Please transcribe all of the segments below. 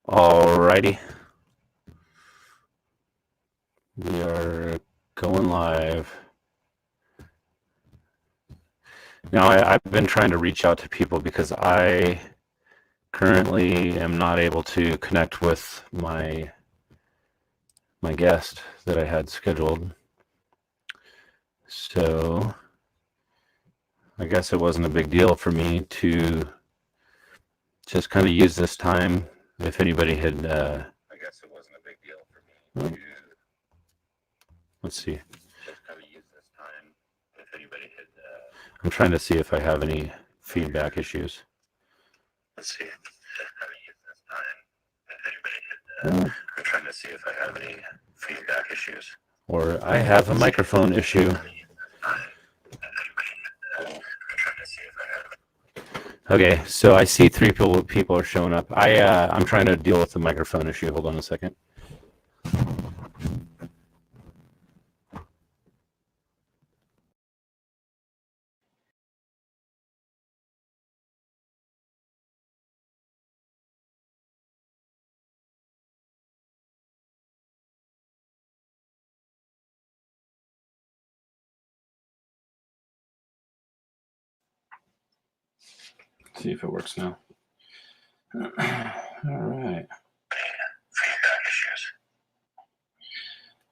Alrighty. We are going live. Now, I've been trying to reach out to people because I currently am not able to connect with my guest that I had scheduled. So I guess it wasn't a big deal for me to just kind of use this time. If anybody had, I guess it wasn't a big deal for me to. Let's see. Just kind of use this time. If anybody had, I'm trying to see if I have any feedback issues. Let's see. Just kind of use this time. If anybody had, I'm trying to see if I have any feedback issues. Or I have a microphone issue. Okay, so I see three people are showing up. I'm trying to deal with the microphone issue. Hold on a second. See if it works now. All right. Feedback issues.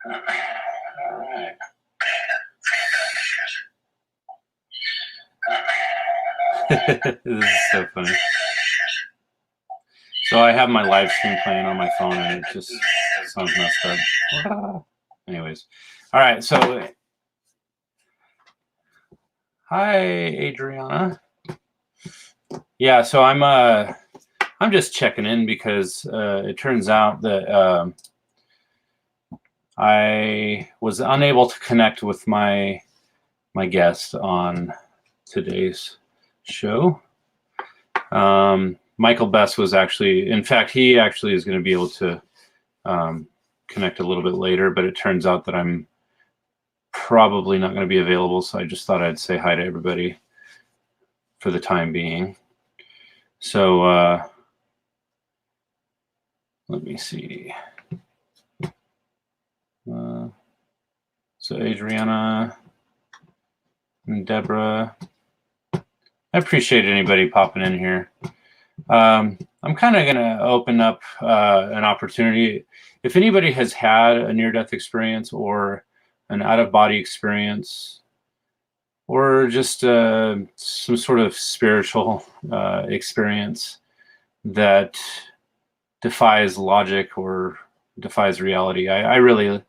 All right. Feedback issues. This is so funny. So I have my live stream playing on my phone and it just sounds messed up. Anyways. All right. So hi, Adriana. Yeah, so I'm just checking in because it turns out that I was unable to connect with my guest on today's show. Michael Best was actually, in fact, he actually is going to be able to connect a little bit later, but it turns out that I'm probably not going to be available, so I just thought I'd say hi to everybody for the time being. So let me see. So Adriana and Deborah, I appreciate anybody popping in here. I'm kind of going to open up an opportunity. If anybody has had a near-death experience or an out-of-body experience or just some sort of spiritual experience that defies logic or defies reality, I really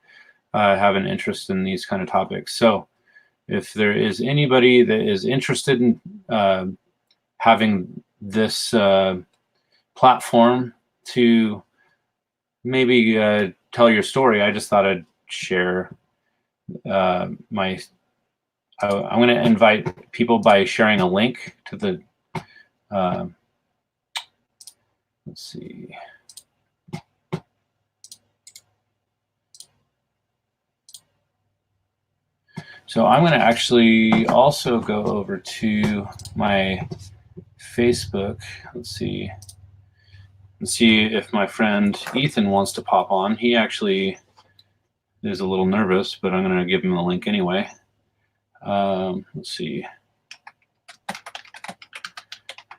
have an interest in these kind of topics. So if there is anybody that is interested in having this platform to maybe tell your story, I just thought I'd share I'm going to invite people by sharing a link to the, let's see. So I'm going to actually also go over to my Facebook. Let's see if my friend Ethan wants to pop on. He actually is a little nervous, but I'm going to give him the link anyway. Let's see.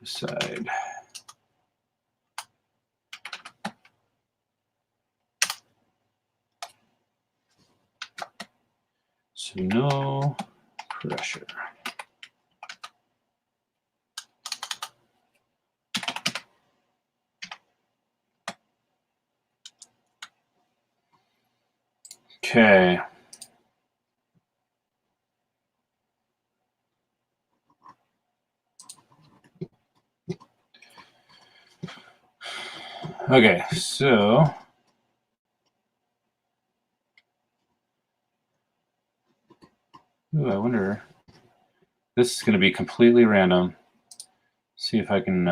Decide. So no pressure. Okay. Okay, so I wonder, this is going to be completely random. See if I can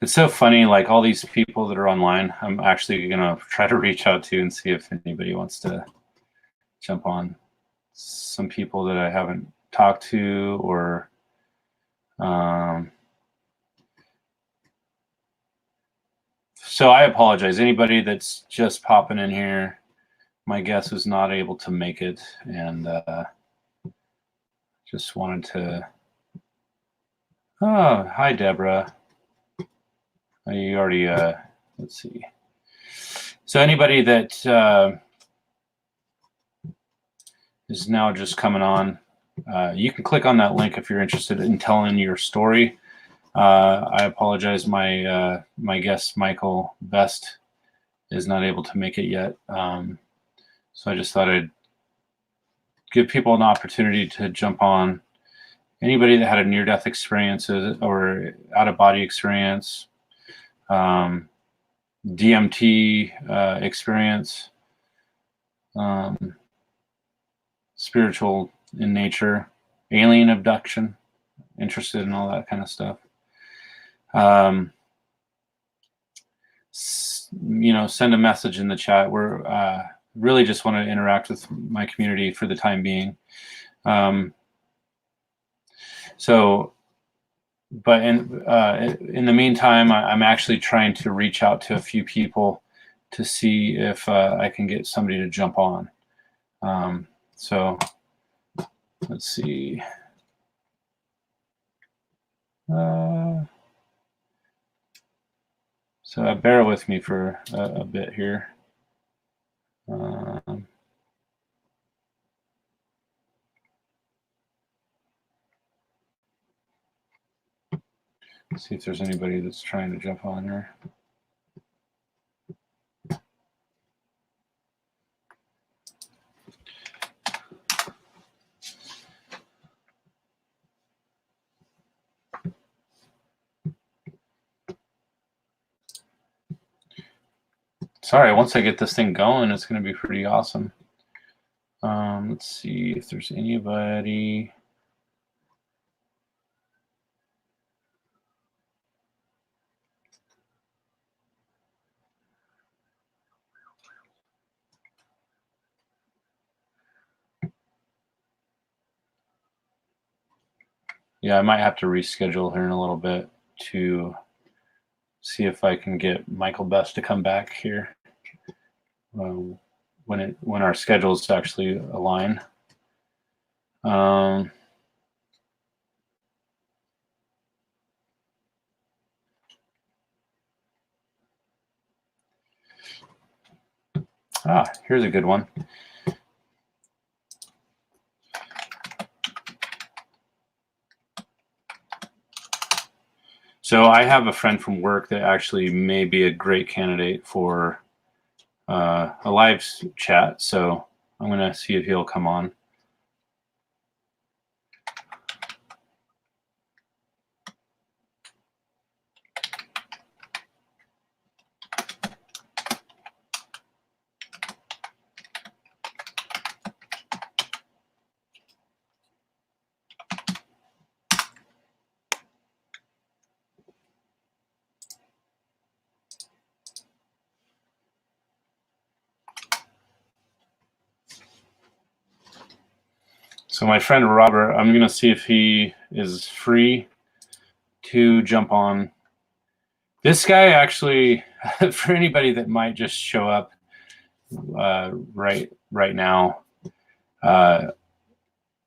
it's so funny, like all these people that are online, I'm actually going to try to reach out to and see if anybody wants to jump on. Some people that I haven't talked to or So I apologize. Anybody that's just popping in here, my guest was not able to make it, and just wanted to. Oh, hi, Deborah. You already. Let's see. So anybody that is now just coming on, you can click on that link if you're interested in telling your story. I apologize. My guest Michael Best is not able to make it yet, so I just thought I'd give people an opportunity to jump on. Anybody that had a near-death experience or out-of-body experience, DMT experience, spiritual in nature, alien abduction, interested in all that kind of stuff. Send a message in the chat. We're really just want to interact with my community for the time being. But in the meantime, I'm actually trying to reach out to a few people to see if I can get somebody to jump on. So let's see. So bear with me for a bit here. See if there's anybody that's trying to jump on here. Sorry, once I get this thing going, it's going to be pretty awesome. Let's see if there's anybody. Yeah, I might have to reschedule here in a little bit to see if I can get Michael Best to come back here when our schedules actually align. Here's a good one. So I have a friend from work that actually may be a great candidate for a live chat. So I'm going to see if he'll come on. So my friend Robert, I'm going to see if he is free to jump on. This guy actually, for anybody that might just show up right now,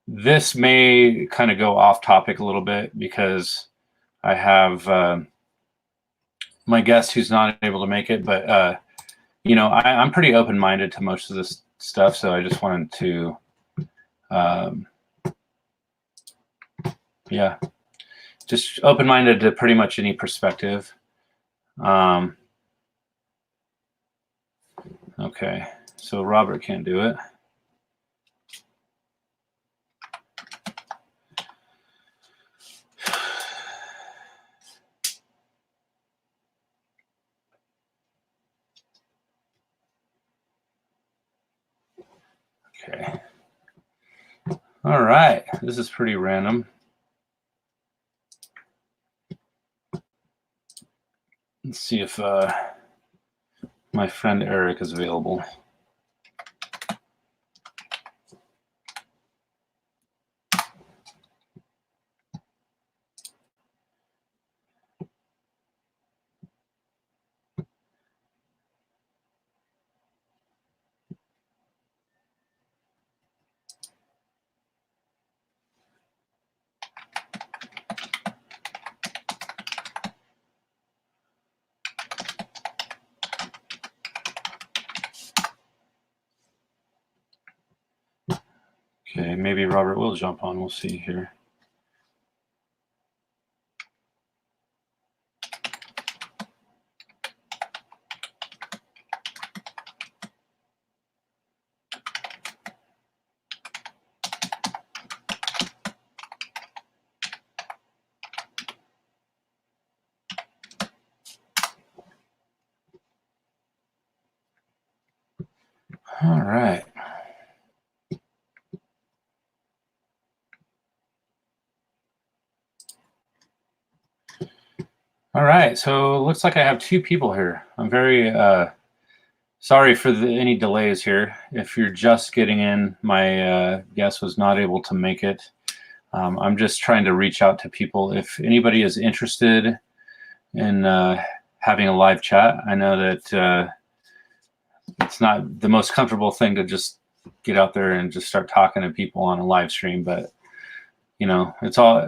this may kind of go off topic a little bit because I have my guest who's not able to make it, but I'm pretty open-minded to most of this stuff, so I just wanted to just open-minded to pretty much any perspective. Okay, so Robert can't do it. Okay. All right, this is pretty random. Let's see if my friend Eric is available. Okay, maybe Robert will jump on. We'll see here. All right. All right, so it looks like I have 2 people here. I'm very sorry for any delays here. If you're just getting in, my guest was not able to make it. I'm just trying to reach out to people. If anybody is interested in having a live chat, I know that it's not the most comfortable thing to just get out there and just start talking to people on a live stream, but you know, it's all.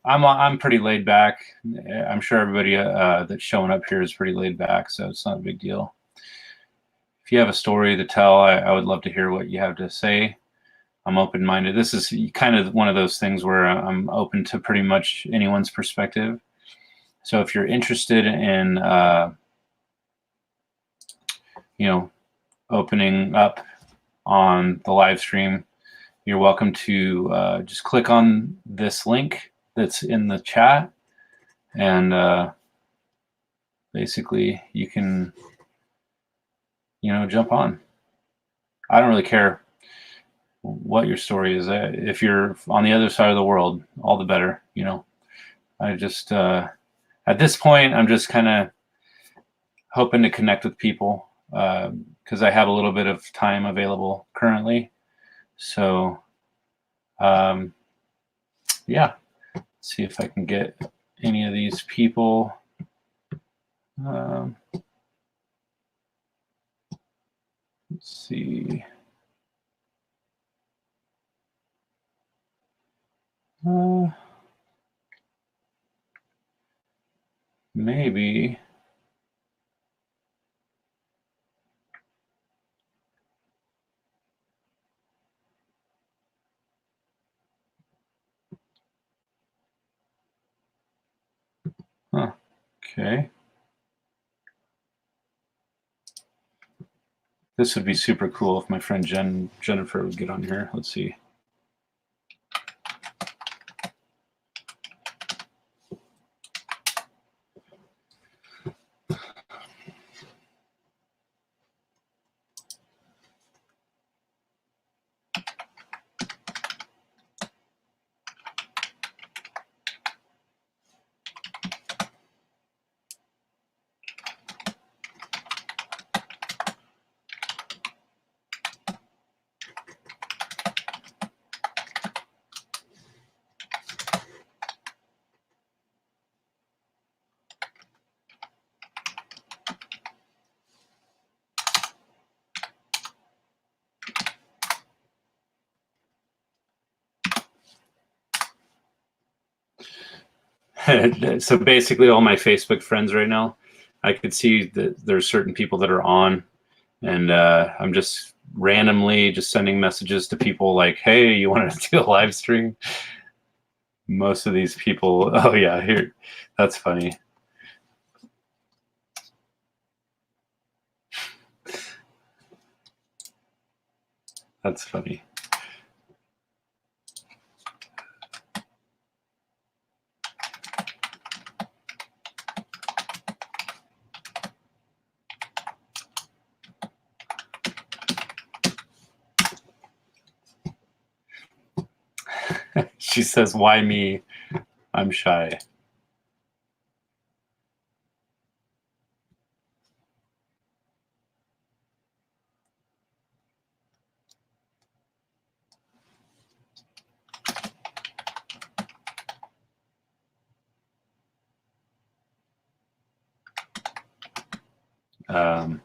I'm pretty laid back. I'm sure everybody that's showing up here is pretty laid back, so it's not a big deal. If you have a story to tell, I would love to hear what you have to say. I'm open-minded. This is kind of one of those things where I'm open to pretty much anyone's perspective. So if you're interested in, you know, opening up on the live stream, you're welcome to just click on this link that's in the chat, and basically you can, you know, jump on. I don't really care what your story is. If you're on the other side of the world, all the better, you know. I just, at this point, I'm just kind of hoping to connect with people because I have a little bit of time available currently. So, yeah, let's see if I can get any of these people. Let's see. Maybe. Huh. Okay. This would be super cool if my friend Jennifer would get on here. Let's see. So basically all my Facebook friends right now, I could see that there's certain people that are on, and I'm just randomly just sending messages to people like, hey, you want to do a live stream? Most of these people, oh yeah, here, that's funny. That's funny. She says, why me? I'm shy. Um,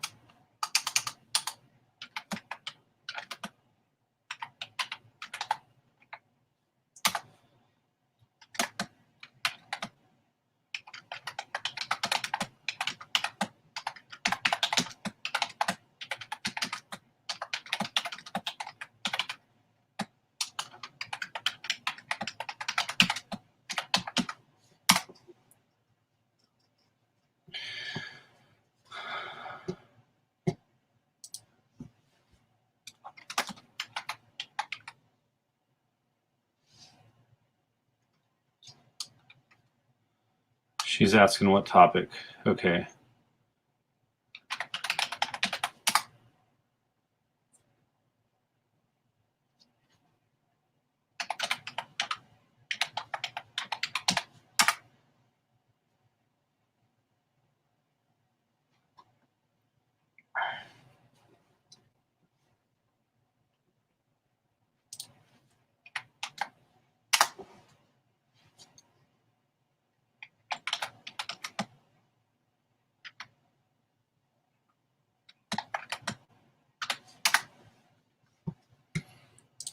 She's asking what topic. Okay.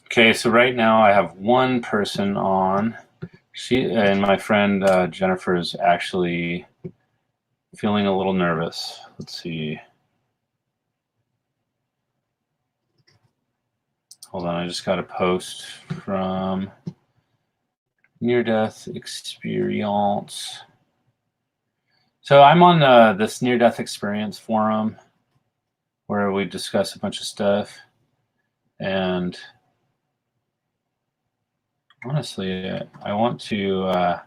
Okay, so right now I have one person on. She and my friend Jennifer is actually feeling a little nervous. Let's see. Hold on, I just got a post from Near-Death Experience. So I'm on this Near-Death Experience forum where we discuss a bunch of stuff. And honestly, I want to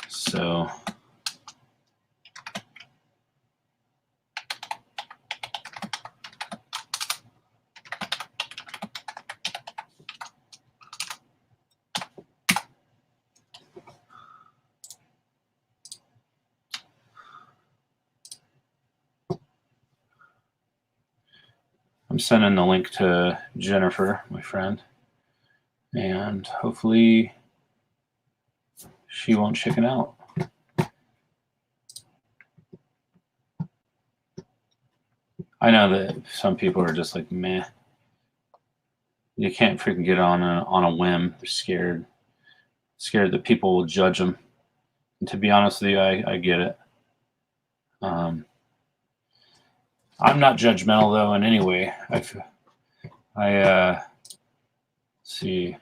so I'm sending the link to Jennifer, my friend, and hopefully she won't chicken out. I know that some people are just like, meh. You can't freaking get on a whim. They're scared that people will judge them. And to be honest with you, I get it. I'm not judgmental though in any way. I see.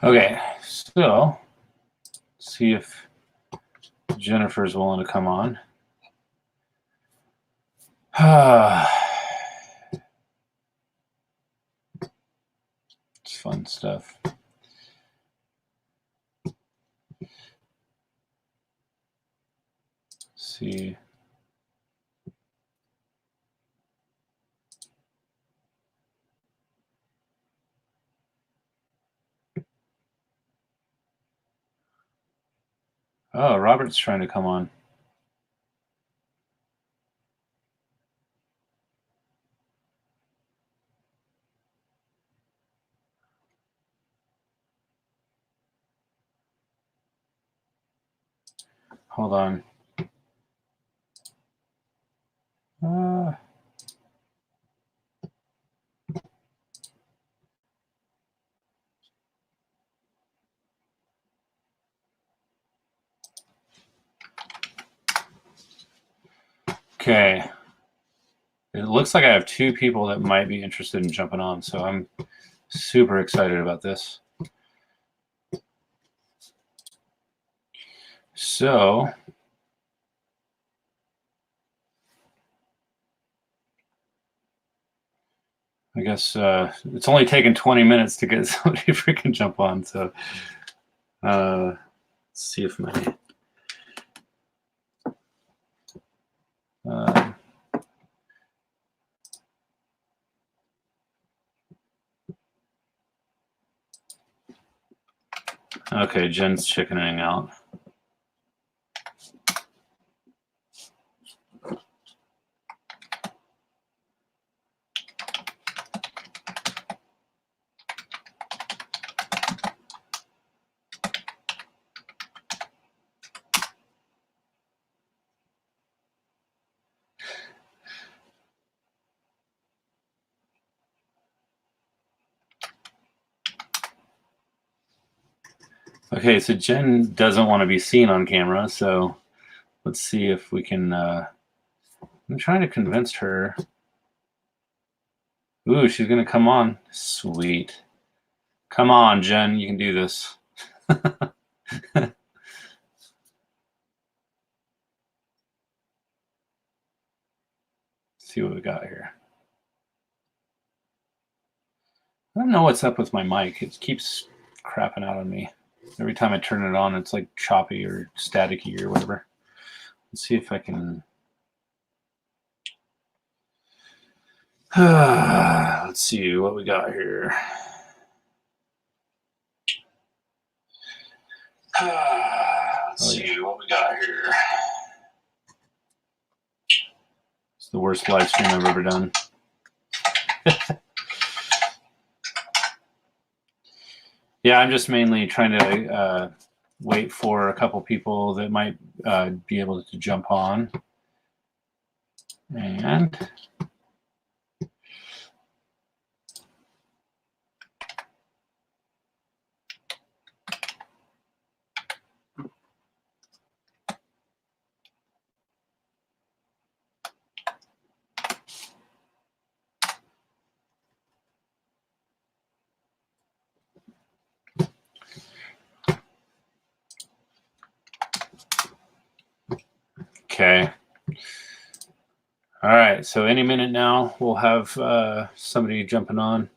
Okay, so let's see if Jennifer's willing to come on. It's fun stuff. Let's see. Oh, Robert's trying to come on. Hold on. Okay. It looks like I have two people that might be interested in jumping on, so I'm super excited about this. So I guess it's only taken 20 minutes to get somebody to freaking jump on. So let's see if my okay, Jen's chickening out. Okay, so Jen doesn't want to be seen on camera, so let's see if we can. I'm trying to convince her. Ooh, she's gonna come on. Sweet. Come on, Jen, you can do this. See what we got here. I don't know what's up with my mic. It keeps crapping out on me. Every time I turn it on, it's like choppy or staticky or whatever. Let's see if I can. Let's see what we got here. Let's see what we got here. It's the worst live stream I've ever done. Yeah, I'm just mainly trying to wait for a couple people that might be able to jump on. And okay. All right, so any minute now we'll have somebody jumping on,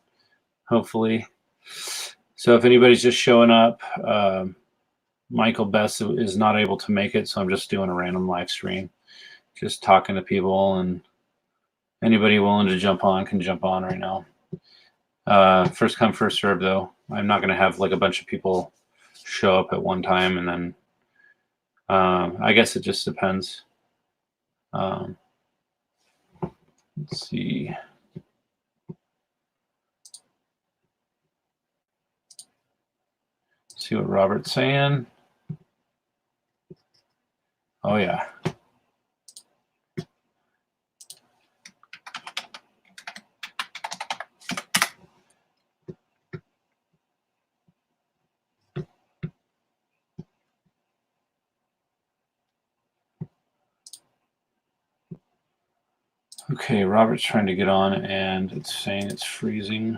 hopefully. So if anybody's just showing up, Michael Best is not able to make it, so I'm just doing a random live stream, just talking to people, and anybody willing to jump on can jump on right now. First come, first serve, though. I'm not going to have like a bunch of people show up at one time, and then I guess it just depends. Let's see. See what Robert's saying. Oh, yeah. Okay, Robert's trying to get on, and it's saying it's freezing.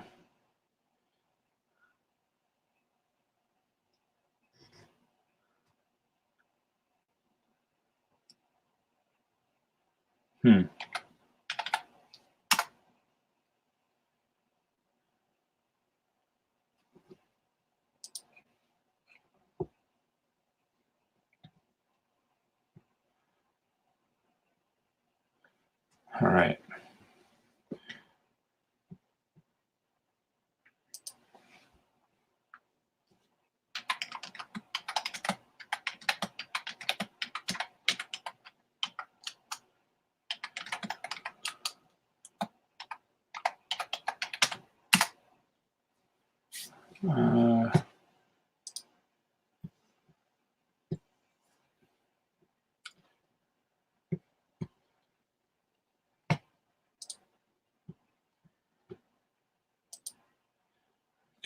All right.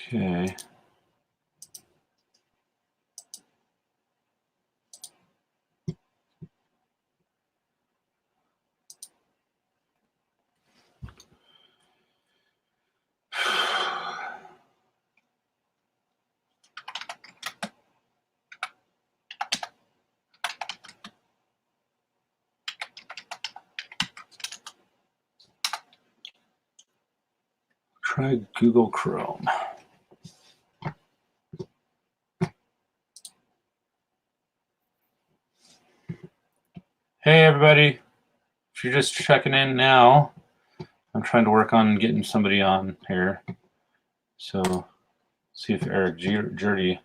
Okay. Try Google Chrome. Hey, everybody. If you're just checking in now, I'm trying to work on getting somebody on here. So, see if Eric Jurdy.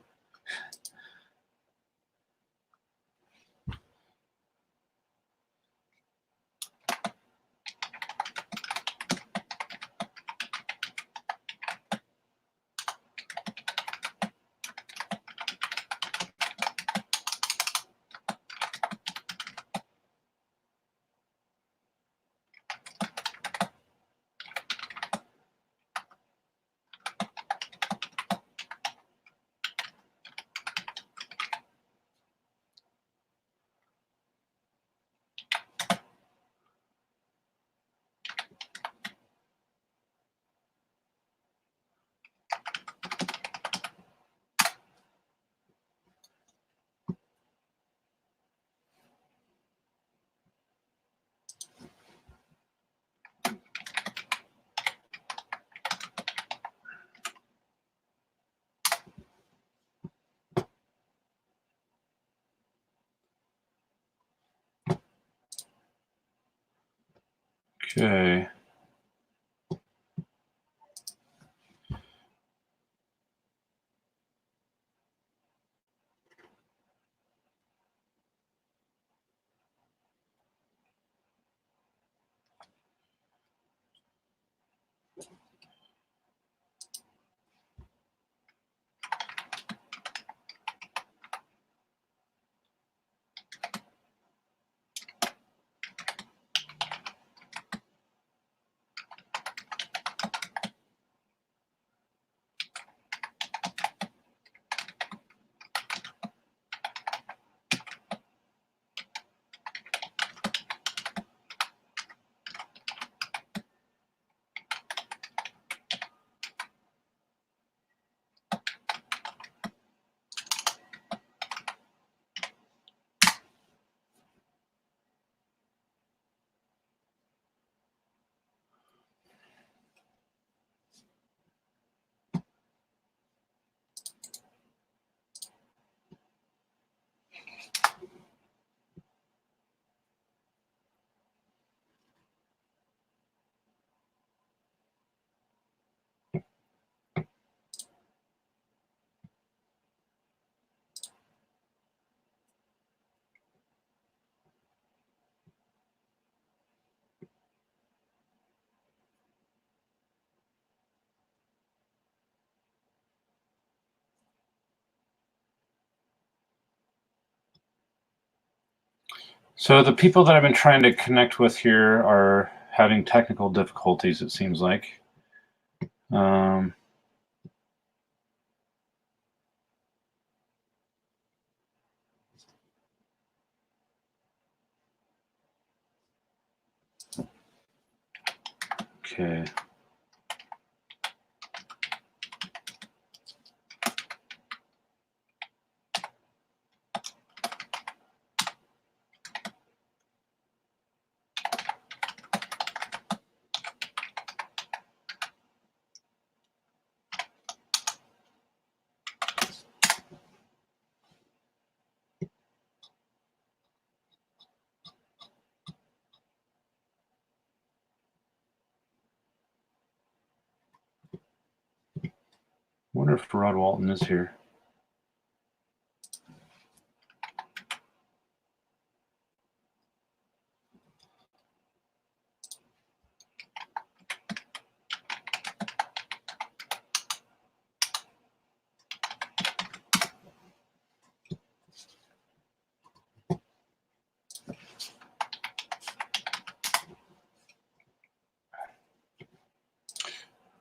Okay. So the people that I've been trying to connect with here are having technical difficulties, it seems like. Okay. I wonder if Rod Walton is here.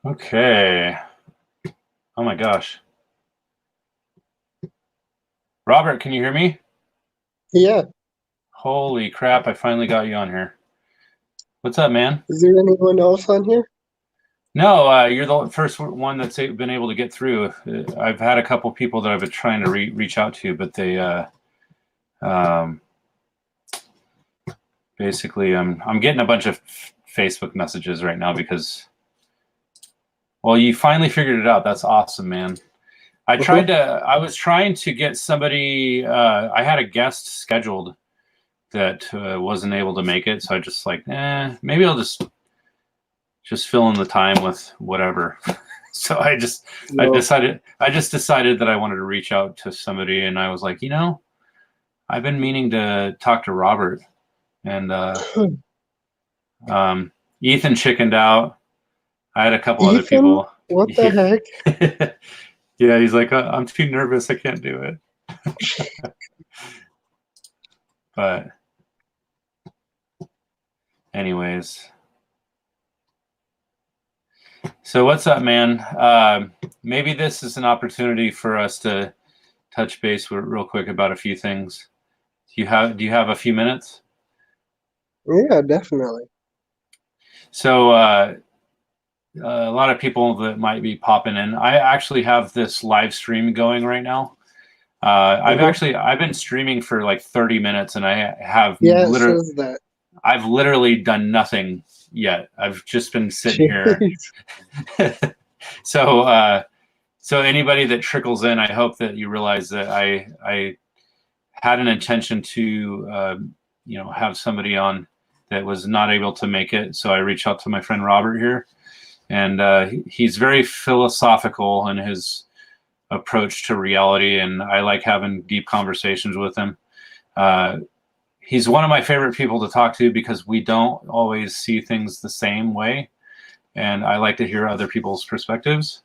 Okay. Oh my gosh. Robert, can you hear me? Yeah. Holy crap, I finally got you on here. What's up, man? Is there anyone else on here? No, you're the first one that's been able to get through. I've had a couple people that I've been trying to reach out to, but they basically I'm getting a bunch of Facebook messages right now because, well, you finally figured it out. That's awesome, man. I was trying to get somebody, I had a guest scheduled that wasn't able to make it. So I just like, maybe I'll just fill in the time with whatever. So I just decided that I wanted to reach out to somebody, and I was like, I've been meaning to talk to Robert, and Ethan chickened out. I had a couple other people. What the heck? Yeah, he's like, I'm too nervous. I can't do it. But anyways. So what's up, man? Maybe this is an opportunity for us to touch base real quick about a few things. Do you have a few minutes? Yeah, definitely. So a lot of people that might be popping in. I actually have this live stream going right now. I've been streaming for like 30 minutes, and I have I've literally done nothing yet. I've just been sitting here. So anybody that trickles in, I hope that you realize that I had an intention to have somebody on that was not able to make it. So I reached out to my friend Robert here, and he's very philosophical in his approach to reality, and I like having deep conversations with him. He's one of my favorite people to talk to because we don't always see things the same way, and I like to hear other people's perspectives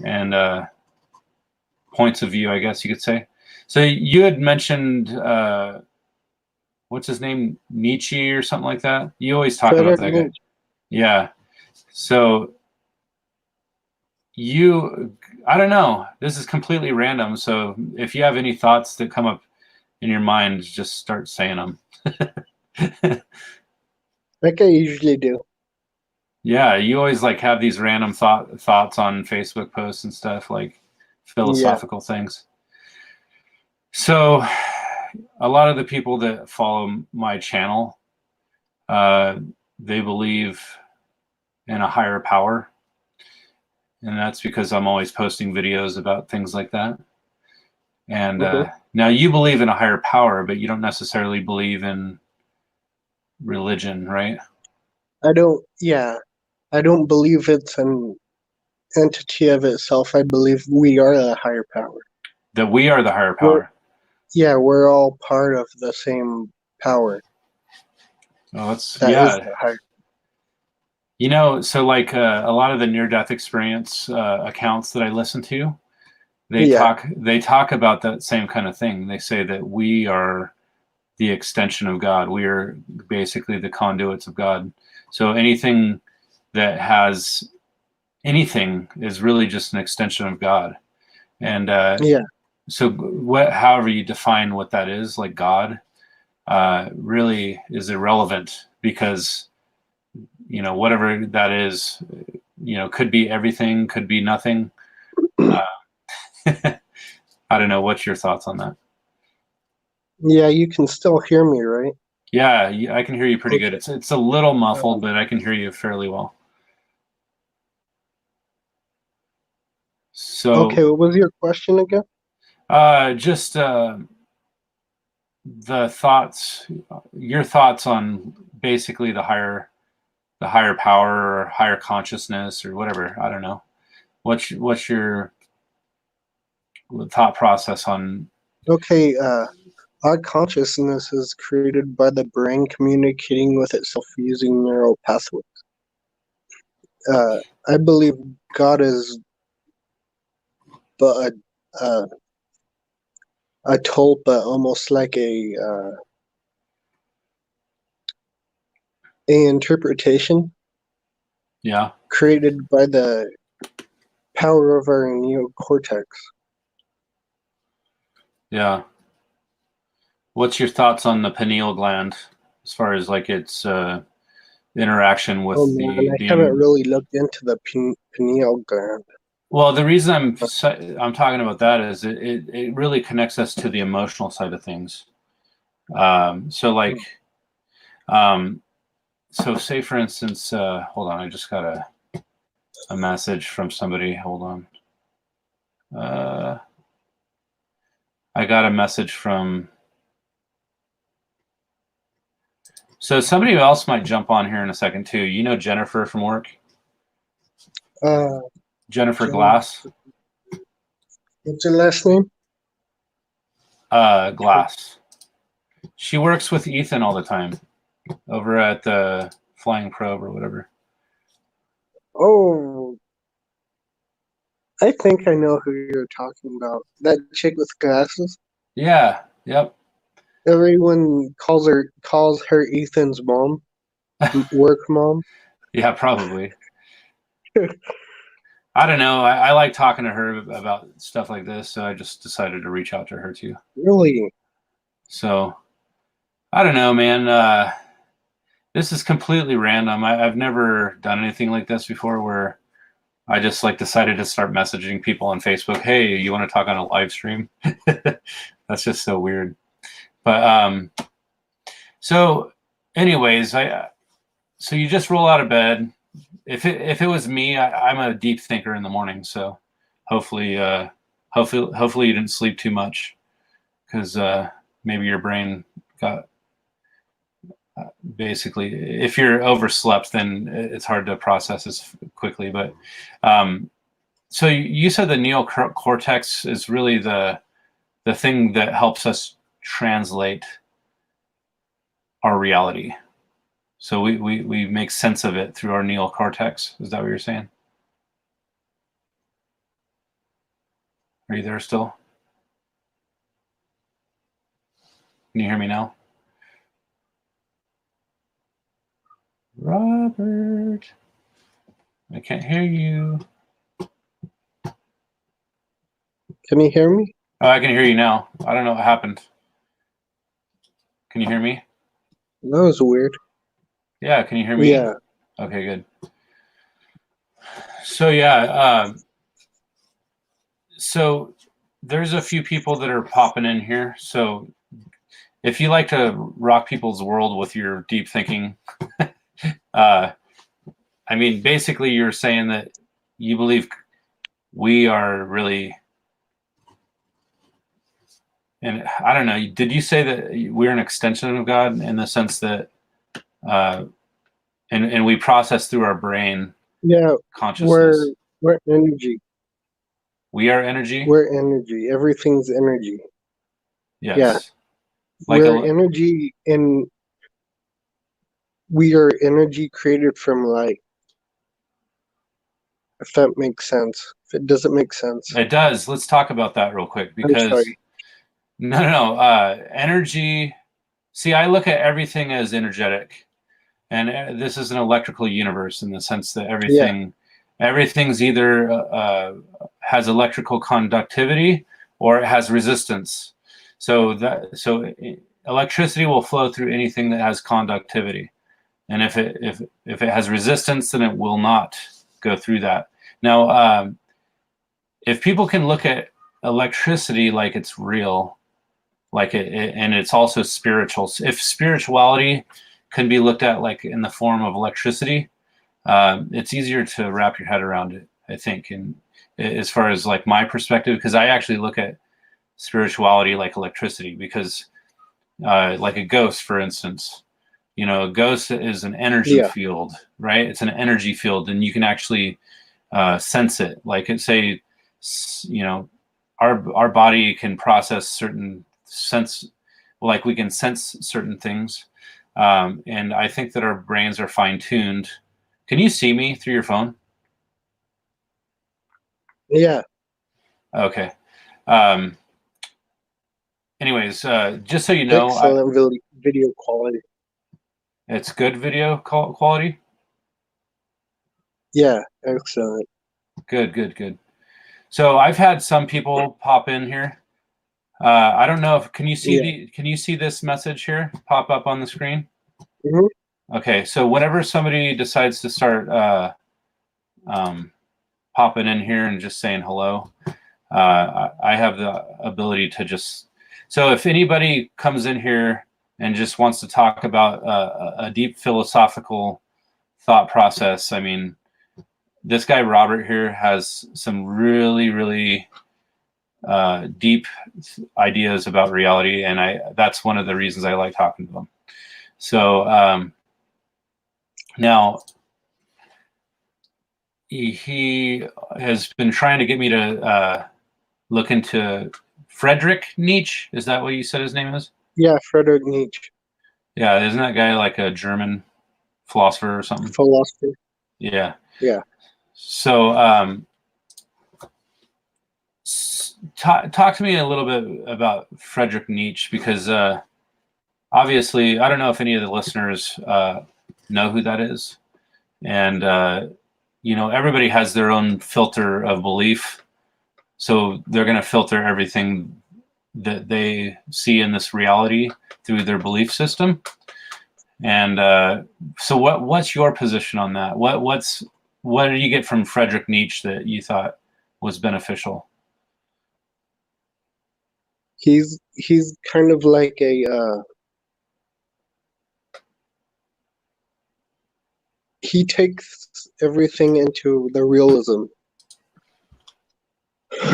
and points of view, I guess you could say. So you had mentioned what's his name, Nietzsche or something like that. You always talk about that guy. Yeah. So I don't know. This is completely random. So if you have any thoughts that come up in your mind, just start saying them. Like I usually do. Yeah, you always like have these random thoughts on Facebook posts and stuff, like philosophical things. So a lot of the people that follow my channel, they believe in a higher power. And that's because I'm always posting videos about things like that. And now you believe in a higher power, but you don't necessarily believe in religion, right? I don't believe it's an entity of itself. I believe we are a higher power. That we are the higher power. We're all part of the same power. Oh, is the higher. You know, so like a lot of the near-death experience accounts that I listen to, they talk about that same kind of thing. They say that we are the extension of God. We are basically the conduits of God. So anything that has anything is really just an extension of God. And so however you define what that is, like God, really is irrelevant because, you know, whatever that is, you know, could be everything, could be nothing. I don't know. What's your thoughts on that? Yeah, you can still hear me, right? Yeah, I can hear you pretty good. It's a little muffled, but I can hear you fairly well. So okay, what was your question again? Just the thoughts, your thoughts on basically the higher power or higher consciousness or whatever. I don't know. What's your thought process on? Okay, our consciousness is created by the brain communicating with itself using neural pathways. I believe God is but a tulpa, almost like a interpretation. Yeah. Created by the power of our neocortex. Yeah. What's your thoughts on the pineal gland as far as like its interaction with I haven't really looked into the pineal gland. Well, the reason I'm talking about that is it really connects us to the emotional side of things. So like, so say for instance, hold on, I just got a message from somebody. Hold on. I got a message from. So somebody else might jump on here in a second too. You know Jennifer from work? Jennifer Glass. What's her last name? Glass. She works with Ethan all the time over at the Flying Probe or whatever. Oh, I think I know who you're talking about. That chick with glasses? Yeah, yep. Everyone calls her Ethan's mom. Work mom. Yeah, probably. I don't know. I like talking to her about stuff like this, so I just decided to reach out to her too. Really? So, I don't know, man. This is completely random. I've never done anything like this before where I just like decided to start messaging people on Facebook. Hey, you want to talk on a live stream? That's just so weird. But so anyways, so you just roll out of bed. If it was me, I'm a deep thinker in the morning, so hopefully you didn't sleep too much because maybe your brain got basically. If you're overslept, then it's hard to process as quickly. But so you said the neocortex is really the thing that helps us translate our reality. So we make sense of it through our neocortex. Is that what you're saying? Are you there still? Can you hear me now? Robert, I can't hear you. Can you hear me? Oh, I can hear you now. I don't know what happened. Can you hear me? That was weird. Yeah, can you hear me? Yeah. Okay, good. So yeah, so there's a few people that are popping in here. So if you like to rock people's world with your deep thinking, I mean, basically you're saying that you believe we are really, and I don't know, did you say that we're an extension of God in the sense that, and we process through our brain Yeah. consciousness? We're energy. We are energy? We're energy. Everything's energy. Yes. Yeah. Like We're energy, and we are energy created from light. If that makes sense. If it doesn't make sense, it does. Let's talk about that real quick I'm because sorry. no, energy. See, I look at everything as energetic, and this is an electrical universe in the sense that everything's either has electrical conductivity or it has resistance. So electricity will flow through anything that has conductivity, and if it has resistance, then it will not go through that. Now, if people can look at electricity like it's real, like and it's also spiritual. If spirituality can be looked at like in the form of electricity, it's easier to wrap your head around it, I think. And as far as like my perspective, because I actually look at spirituality like electricity, because like a ghost, for instance, a ghost is an energy field, right? It's an energy field, and you can actually sense it. Like say, our body can process certain like we can sense certain things, and I think that our brains are fine-tuned. Can you see me through your phone? Yeah. Okay. Anyways, just so you know, Excellent video quality. It's good video quality. Yeah, excellent. Good. So I've had some people pop in here. I don't know if can you see this message here pop up on the screen? Mm-hmm. Okay, so whenever somebody decides to start popping in here and just saying hello, I have the ability to just. So if anybody comes in here and just wants to talk about a deep philosophical thought process, I mean, this guy Robert here has some really deep ideas about reality, and that's one of the reasons I like talking to him. So now he has been trying to get me to look into Friedrich Nietzsche. Is that what you said his name is? Yeah, Friedrich Nietzsche. Yeah, isn't that guy like a German philosopher or something? Philosopher. Yeah. Yeah. So talk to me a little bit about Friedrich Nietzsche, because obviously I don't know if any of the listeners know who that is, and everybody has their own filter of belief, so they're going to filter everything that they see in this reality through their belief system. And so what's your position on that? What did you get from Friedrich Nietzsche that you thought was beneficial? He's kind of like he takes everything into the realism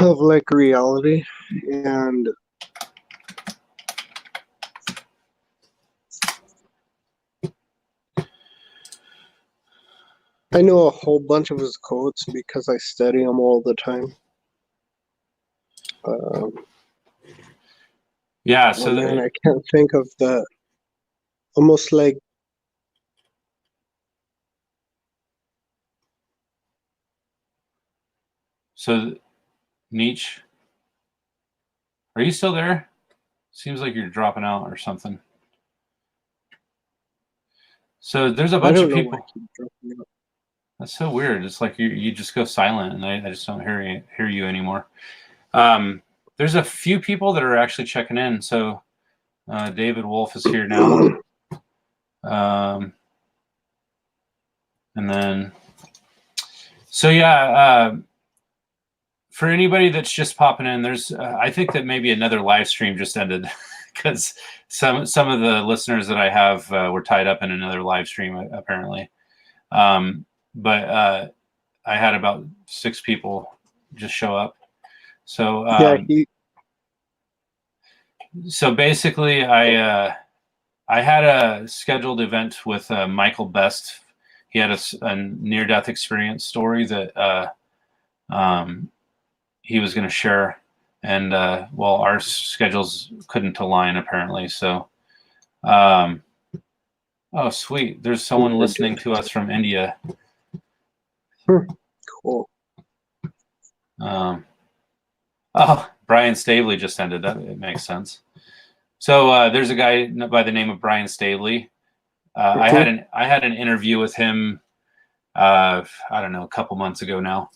of like reality, and I know a whole bunch of his quotes because I study them all the time. Yeah. Oh So man, I can't think of the almost like Nietzsche, are you still there? Seems like you're dropping out or something. So there's a I bunch don't of know why I people. keep dropping out. That's so weird. It's like you just go silent, and I just don't hear you anymore. There's a few people that are actually checking in. So David Wolf is here now, and then so yeah. For anybody that's just popping in, there's I think that maybe another live stream just ended because some of the listeners that I have were tied up in another live stream apparently. But I had about 6 people just show up. So Yeah, so basically, I had a scheduled event with Michael Best. He had a near-death experience story that he was going to share, and well, our schedules couldn't align apparently. So, oh sweet, there's someone listening to us from India. cool. Oh, Brian Stavely just ended. That it makes sense. So there's a guy by the name of Brian Stavely. I had an interview with him. I don't know, a couple months ago now,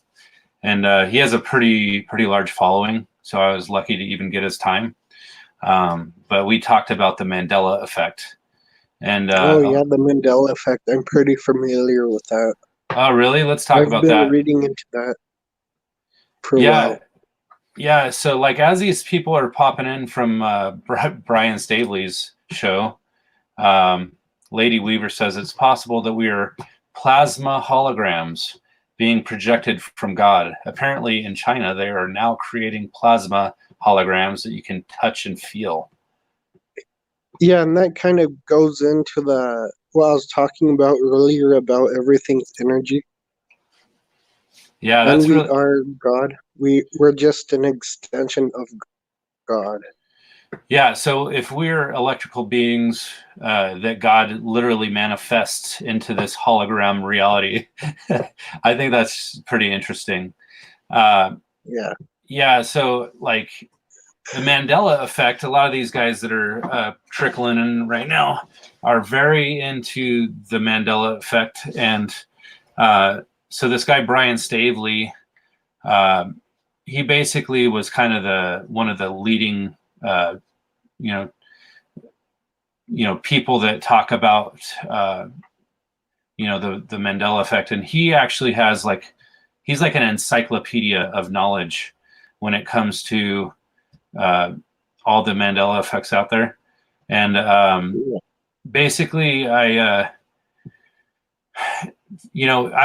and he has a pretty large following. So I was lucky to even get his time. But we talked about the Mandela effect, and Oh yeah, the Mandela effect. I'm pretty familiar with that. oh really? Let's talk I've about been that. reading into that for a Yeah, while. yeah. So like as these people are popping in from Brian Stavely's show, Lady Weaver says it's possible that we are plasma holograms being projected from God. Apparently, in China, they are now creating plasma holograms that you can touch and feel. Yeah, and that kind of goes into what I was talking about earlier about everything's energy. Yeah, And that's we really. are God. We're just an extension of God. Yeah, so if we're electrical beings that God literally manifests into this hologram reality, I think that's pretty interesting. Yeah. Yeah, so like the Mandela effect, a lot of these guys that are trickling in right now are very into the Mandela effect. And so this guy, Brian Stavely, uh, he basically was kind of one of the leading, you know, people that talk about the Mandela effect, and he actually has he's like an encyclopedia of knowledge when it comes to all the Mandela effects out there. And basically, I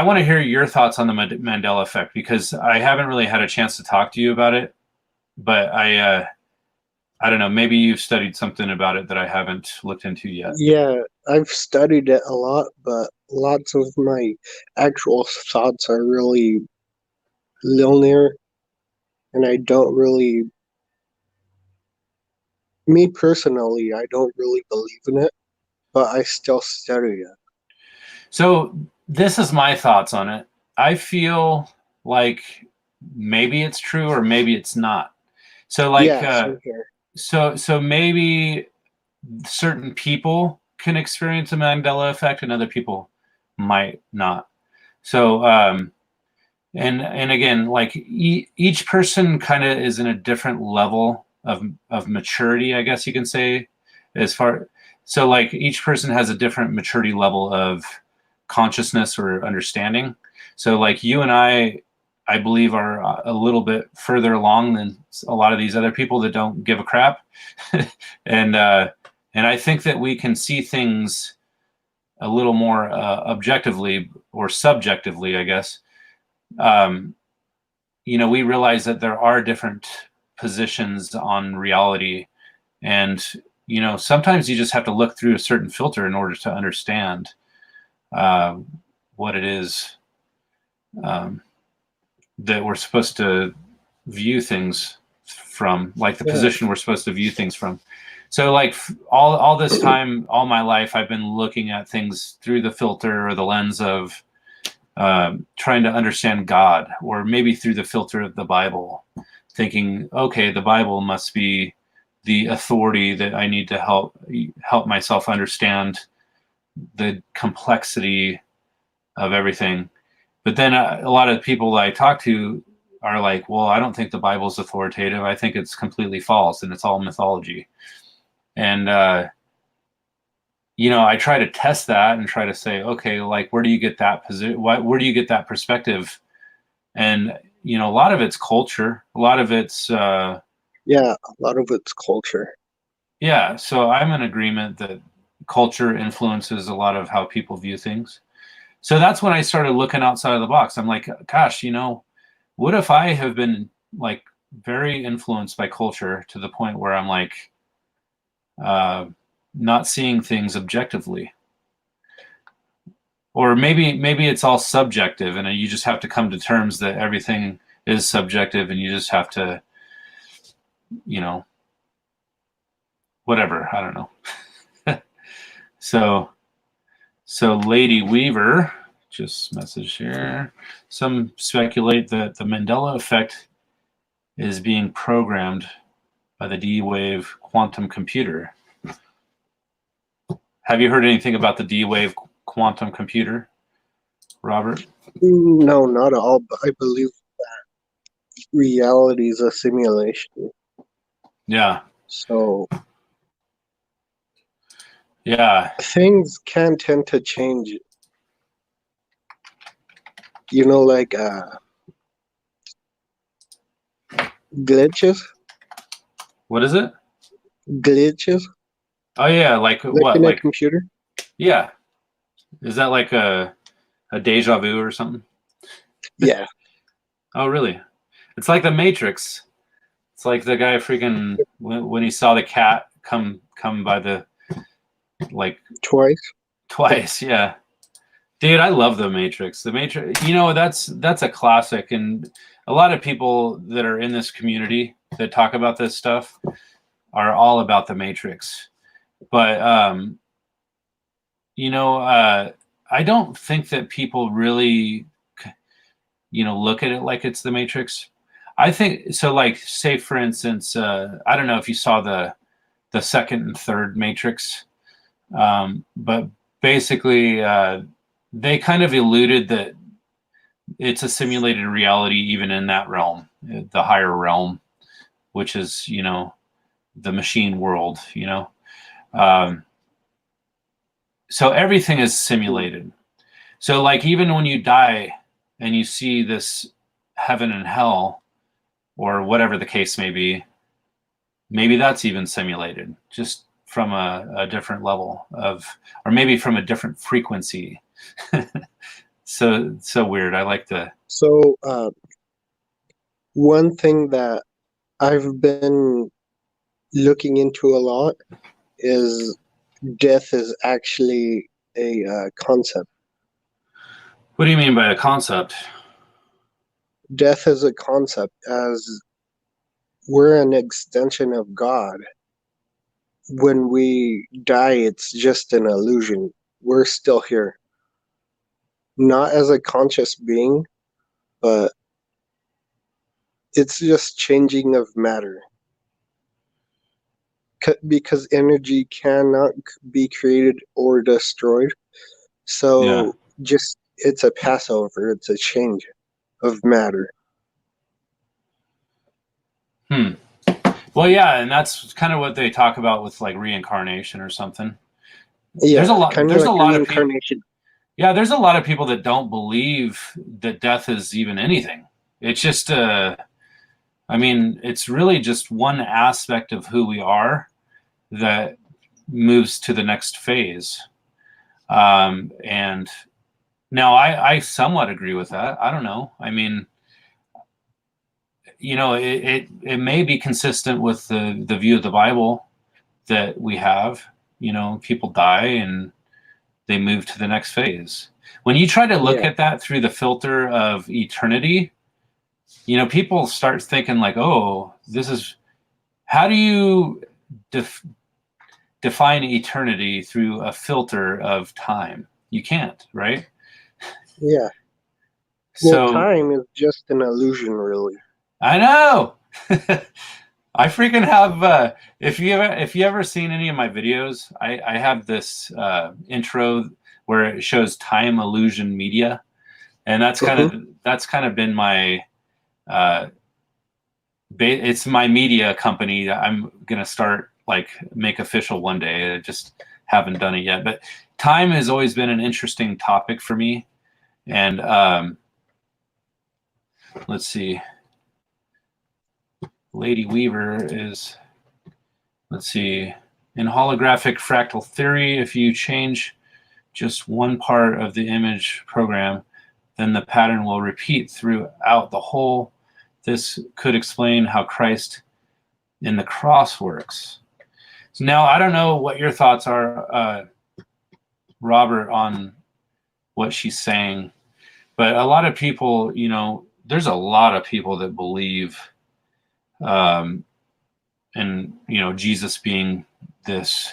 want to hear your thoughts on the Mandela effect because I haven't really had a chance to talk to you about it, but I don't know, maybe you've studied something about it that I haven't looked into yet. Yeah, I've studied it a lot, but lots of my actual thoughts are really linear, and I don't really, me personally, I don't really believe in it, but I still study it. So this is my thoughts on it. I feel like maybe it's true or maybe it's not. So like Yeah, same here. so maybe certain people can experience a Mandela effect and other people might not. So and again, like each person kind of is in a different level of maturity, I guess you can say, as far. So like each person has a different maturity level of consciousness or understanding. So like you and I believe are a little bit further along than a lot of these other people that don't give a crap, and I think that we can see things a little more objectively or subjectively, I guess. Um, we realize that there are different positions on reality, and sometimes you just have to look through a certain filter in order to understand what it is that we're supposed to view things from, like the position we're supposed to view things from. So like all this time, all my life, I've been looking at things through the filter or the lens of trying to understand God, or maybe through the filter of the Bible, thinking, okay, the Bible must be the authority that I need to help myself understand the complexity of everything. But then a lot of people I talk to are like, well, I don't think the Bible's authoritative. I think it's completely false and it's all mythology. And, I try to test that and try to say, okay, like, where do you get that position? Where do you get that perspective? And, a lot of it's culture. A lot of it's, a lot of it's culture. Yeah. So I'm in agreement that culture influences a lot of how people view things. So that's when I started looking outside of the box. I'm like, gosh, what if I have been like very influenced by culture to the point where I'm like not seeing things objectively? Or maybe it's all subjective, and you just have to come to terms that everything is subjective, and you just have to, whatever. I don't know. So Lady Weaver just messaged here. Some speculate that the Mandela effect is being programmed by the D-Wave quantum computer. Have you heard anything about the D-Wave quantum computer, Robert? No, not at all, but I believe that reality is a simulation. Yeah. So yeah, things can tend to change. Like glitches. What is it? Glitches. Oh yeah, like what? In a Like computer. Yeah. Is that like a deja vu or something? Yeah. Oh really? It's like the Matrix. It's like the guy freaking when he saw the cat come by the like twice. Yeah, dude, I love the Matrix. The Matrix, that's a classic, and a lot of people that are in this community that talk about this stuff are all about the Matrix. But I don't think that people really look at it like it's the Matrix. I think so. Like, say for instance, I don't know if you saw the second and third Matrix, but basically they kind of alluded that it's a simulated reality even in that realm, the higher realm, which is the machine world. So everything is simulated. So like even when you die and you see this heaven and hell, or whatever the case may be, maybe that's even simulated, just from a different level of, or maybe from a different frequency. So weird. I like the. So one thing that I've been looking into a lot is death is actually a concept. What do you mean by a concept? Death is a concept, as we're an extension of God. When we die, it's just an illusion. We're still here. Not as a conscious being, but it's just changing of matter. Because energy cannot be created or destroyed. So just it's a passover, it's a change of matter. Well, yeah, and that's kind of what they talk about with like reincarnation or something. Yeah, there's a lot. Kind there's of like a lot of people. Yeah, there's a lot of people that don't believe that death is even anything. It's just it's really just one aspect of who we are that moves to the next phase. And now I somewhat agree with that. I don't know. I mean, it may be consistent with the view of the Bible that we have. People die and they move to the next phase. When you try to look Yeah. at that through the filter of eternity, you know, people start thinking like, oh, this is, how do you define eternity through a filter of time? You can't, right? Yeah. Well, So time is just an illusion, really. I know. I freaking have. If you ever seen any of my videos, I have this intro where it shows time illusion media, and that's kind of been my uh, it's my media company that I'm gonna start like make official one day. I just haven't done it yet, but time has always been an interesting topic for me, and let's see. Lady Weaver is, let's see, in holographic fractal theory, if you change just one part of the image program, then the pattern will repeat throughout the whole. This could explain how Christ in the cross works. So now, I don't know what your thoughts are, Robert, on what she's saying, but a lot of people, you know, there's a lot of people that believe in, you know, Jesus being this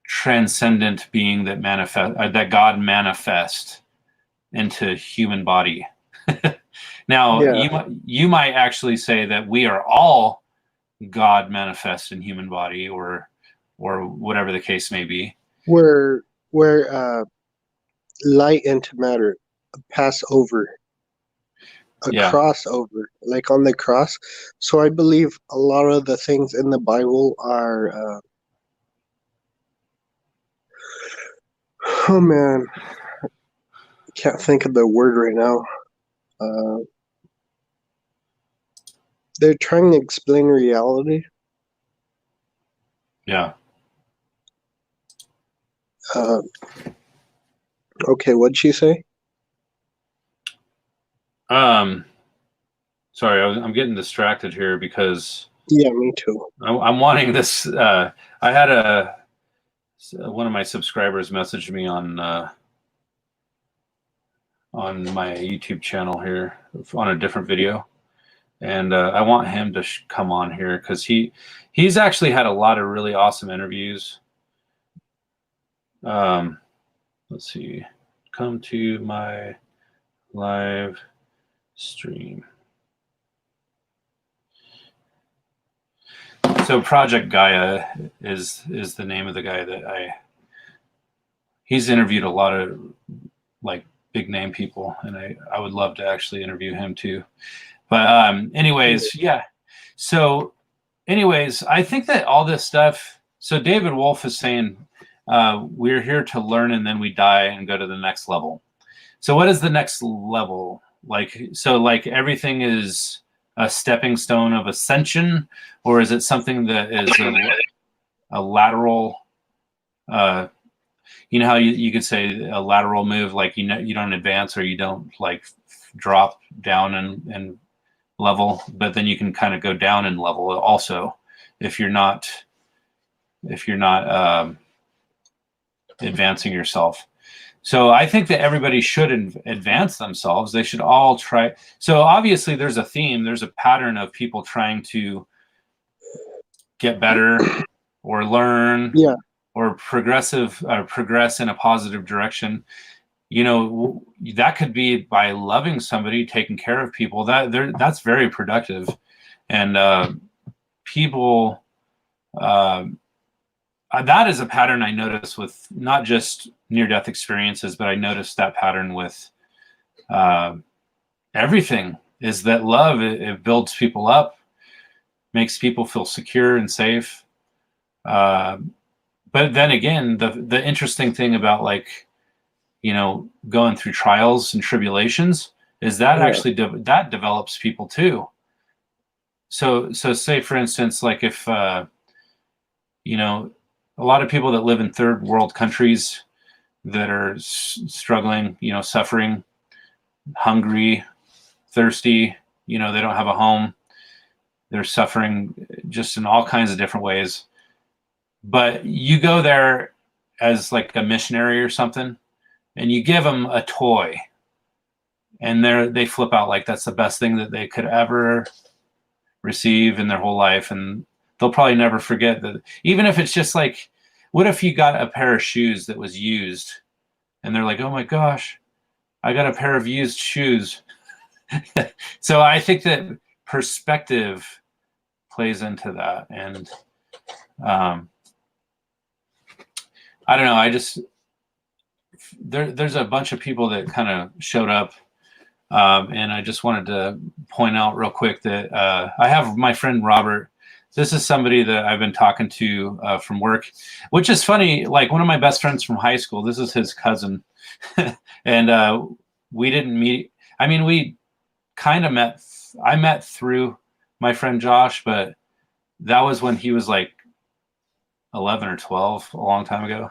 transcendent being that that God manifest into human body. Now, Yeah. you might actually say that we are all God manifest in human body, or whatever the case may be. Where light into matter pass over, a Yeah, crossover, like on the cross. So I believe a lot of the things in the Bible are. Oh man, can't think of the word right now. Uh, they're trying to explain reality. yeah. Uh, okay, what'd she say? Sorry, I'm getting distracted here because Yeah, me too. I'm wanting this. I had one of my subscribers messaged me on my YouTube channel here on a different video, and I want him to come on here because he's actually had a lot of really awesome interviews. Let's see, come to my live stream. So Project Gaia is the name of the guy that he's interviewed a lot of like big name people, and I would love to actually interview him too. But anyways, yeah. So anyways, I think that all this stuff. So David Wolf is saying we're here to learn, and then we die and go to the next level. So what is the next level? Like, so like everything is a stepping stone of ascension, or is it something that is a lateral? You know how you could say a lateral move, like you don't advance or you don't like drop down and level, but then you can kind of go down in level also if you're not advancing yourself. So I think that everybody should advance themselves. They should all try. So obviously there's a theme, there's a pattern of people trying to get better or learn Yeah, or progress in a positive direction. You know, that could be by loving somebody, taking care of people. That's very productive. And people, that is a pattern I notice with not just near-death experiences, but I noticed that pattern with everything. Is that love? It builds people up, makes people feel secure and safe. But then again, the interesting thing about, like, you know, going through trials and tribulations is that yeah, actually that develops people too. So say for instance, like if you know, a lot of people that live in third world countries that are struggling, you know, suffering, hungry, thirsty, you know, they don't have a home, they're suffering just in all kinds of different ways. But you go there as like a missionary or something, and you give them a toy, and they flip out like that's the best thing that they could ever receive in their whole life, and they'll probably never forget that. Even if it's just like, what if you got a pair of shoes that was used, and they're like, oh my gosh, I got a pair of used shoes. So I think that perspective plays into that, and I don't know. I just there's a bunch of people that kind of showed up, and I just wanted to point out real quick that I have my friend Robert. This is somebody that I've been talking to from work, which is funny. Like one of my best friends from high school. This is his cousin, and we didn't meet. I mean, we kind of met. I met through my friend Josh, but that was when he was like 11 or 12, a long time ago.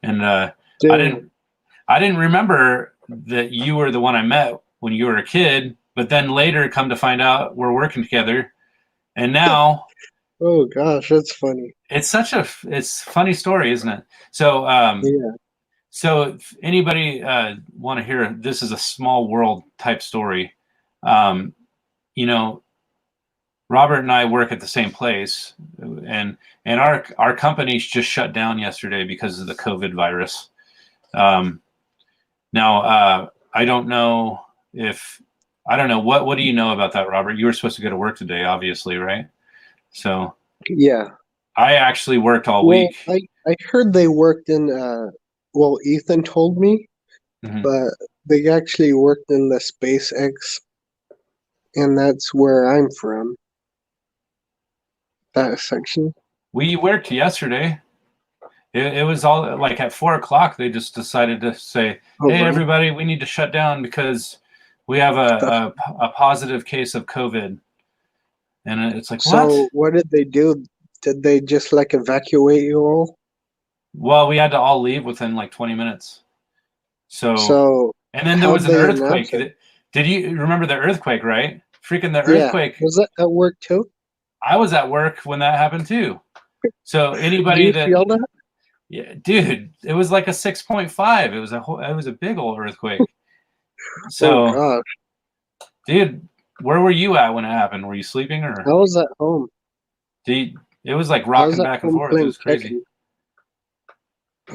And I didn't remember that you were the one I met when you were a kid, but then later come to find out we're working together. And now Oh gosh, that's funny. it's a funny story, isn't it? So Yeah. so if anybody want to hear, this is a small world type story. Um, you know, Robert and I work at the same place, and our company just shut down yesterday because of the COVID virus. Now, I don't know what do you know about that, Robert? You were supposed to go to work today, obviously, right? So Yeah. I actually worked all Well, week. I heard they worked in well, Ethan told me, Mhm. but they actually worked in the SpaceX, and that's where I'm from. That section. We worked yesterday. It was all like at 4 o'clock. They just decided to say, Oh, "Hey, really? everybody, we need to shut down because we have a positive case of COVID." And it's like, what? So what did they do? Did they just like evacuate you all? Well, we had to all leave within like 20 minutes. So, So and then there was how'd an they announce earthquake. it? Did you remember the earthquake, right? Freaking the Yeah. earthquake. Was that at work too? I was at work when that happened too. So Do anybody you that, feel that? yeah, dude, it was like a 6.5. It was a big old earthquake. Oh So, gosh. dude, where were you at when it happened? Were you sleeping I or was at home. it was like I was rocking at back and home forth. It playing was crazy. Tekken.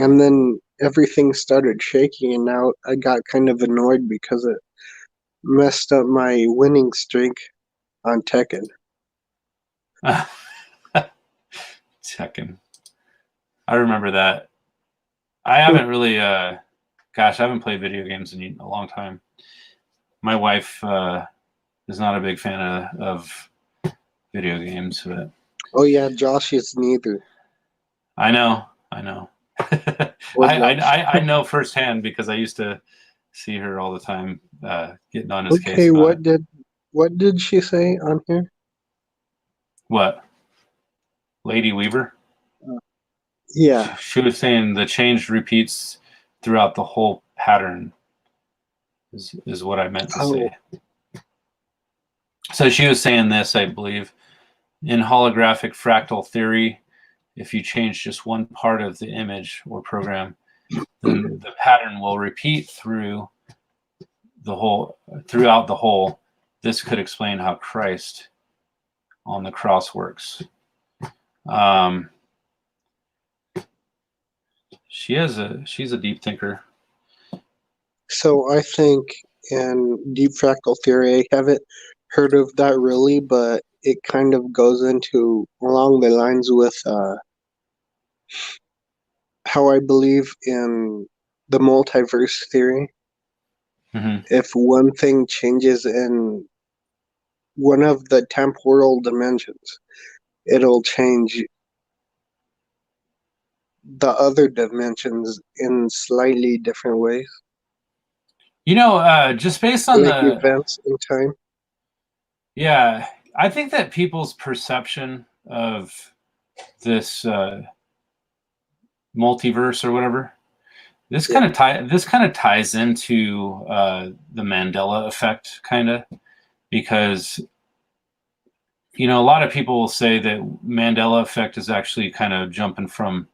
And then everything started shaking, and now I got kind of annoyed because it messed up my winning streak on Tekken. Checking. I remember that. I haven't really, gosh, I haven't played video games in a long time. My wife is not a big fan of video games, but Oh yeah, Josh is neither. I know, I know. Or Josh. I know firsthand because I used to see her all the time getting on his case Okay, about it. what did she say on here? What? Lady Weaver? Yeah. She was saying the change repeats throughout the whole pattern is what I meant to Oh, say. So she was saying this, I believe, in holographic fractal theory, if you change just one part of the image or program, then the pattern will repeat throughout the whole. This could explain how Christ on the cross works. Um, she's a deep thinker. so I think in deep fractal theory, I haven't heard of that really, but it kind of goes into along the lines with how I believe in the multiverse theory. Mm-hmm. If one thing changes in one of the temporal dimensions, it'll change the other dimensions in slightly different ways, Just based on like the events in time. yeah, I think that people's perception of this multiverse or whatever, Yeah. this kind of ties into the Mandela effect, kind of, because a lot of people will say that Mandela effect is actually kind of jumping from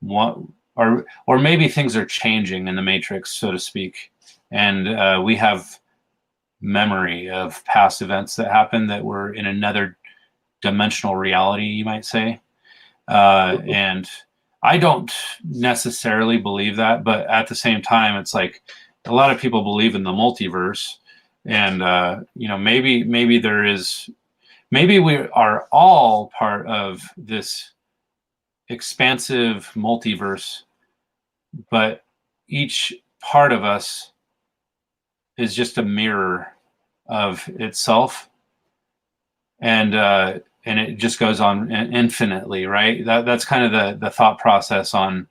what, or maybe things are changing in the matrix, so to speak, and we have memory of past events that happened that were in another dimensional reality, you might say. And I don't necessarily believe that, but at the same time, it's like a lot of people believe in the multiverse, and maybe there is, maybe we are all part of this expansive multiverse, but each part of us is just a mirror of itself, and it just goes on infinitely, right? That's kind of the thought process on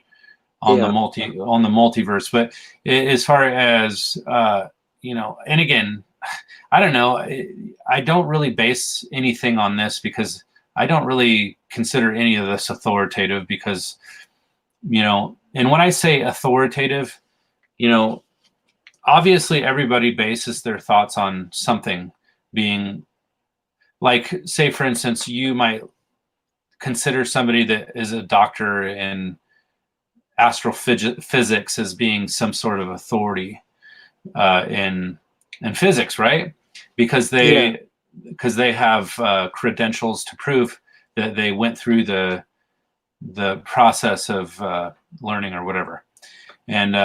Yeah. the multiverse. But as far as and again, I don't know. I don't really base anything on this because I don't really consider any of this authoritative because, and when I say authoritative, obviously everybody bases their thoughts on something being, like, say, for instance, you might consider somebody that is a doctor in astrophysics as being some sort of authority in physics, right? Because Yeah. they have credentials to prove that they went through the process of learning or whatever. And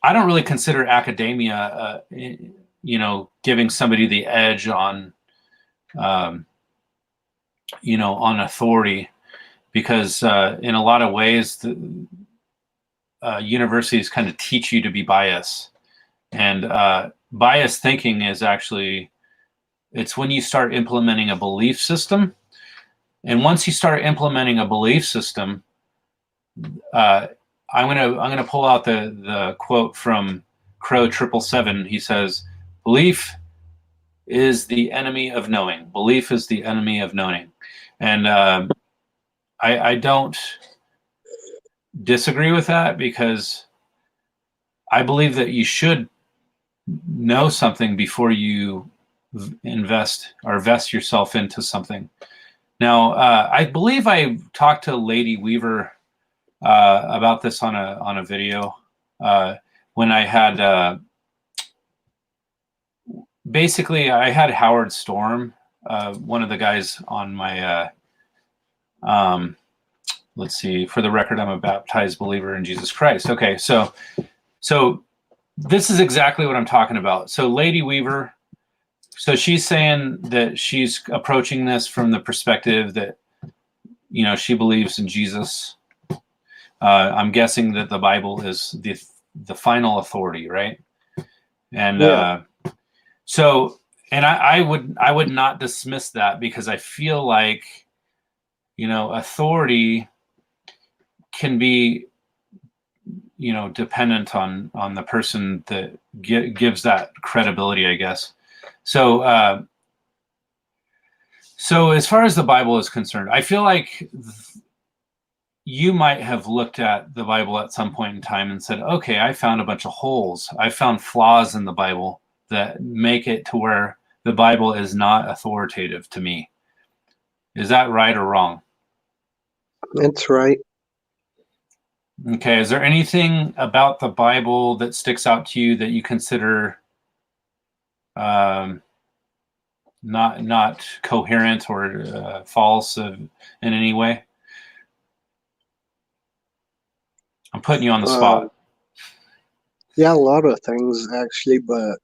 I don't really consider academia, giving somebody the edge on, on authority, because in a lot of ways, the universities kind of teach you to be biased. And biased thinking is actually, it's when you start implementing a belief system. And once you start implementing a belief system, I'm gonna pull out the quote from Crow 777. He says, "Belief is the enemy of knowing. Belief is the enemy of knowing." And I don't disagree with that, because I believe that you should know something before you invest or vest yourself into something. Now, I believe I talked to Lady Weaver about this on a video when I had basically I had Howard Storm, one of the guys on my let's see, for the record, I'm a baptized believer in Jesus Christ. Okay, so this is exactly what I'm talking about. So Lady Weaver, so she's saying that she's approaching this from the perspective that, she believes in Jesus. I'm guessing that the Bible is the final authority, right? And Yeah. so, and I would not dismiss that, because I feel like, authority can be, dependent on the person that gives that credibility, I guess. So so as far as the Bible is concerned, I feel like you might have looked at the Bible at some point in time and said, okay, I found a bunch of holes. I found flaws in the Bible that make it to where the Bible is not authoritative to me. Is that right or wrong? That's right. Okay. Is there anything about the Bible that sticks out to you that you consider not coherent or false in any way? I'm putting you on the spot. Yeah, a lot of things actually, but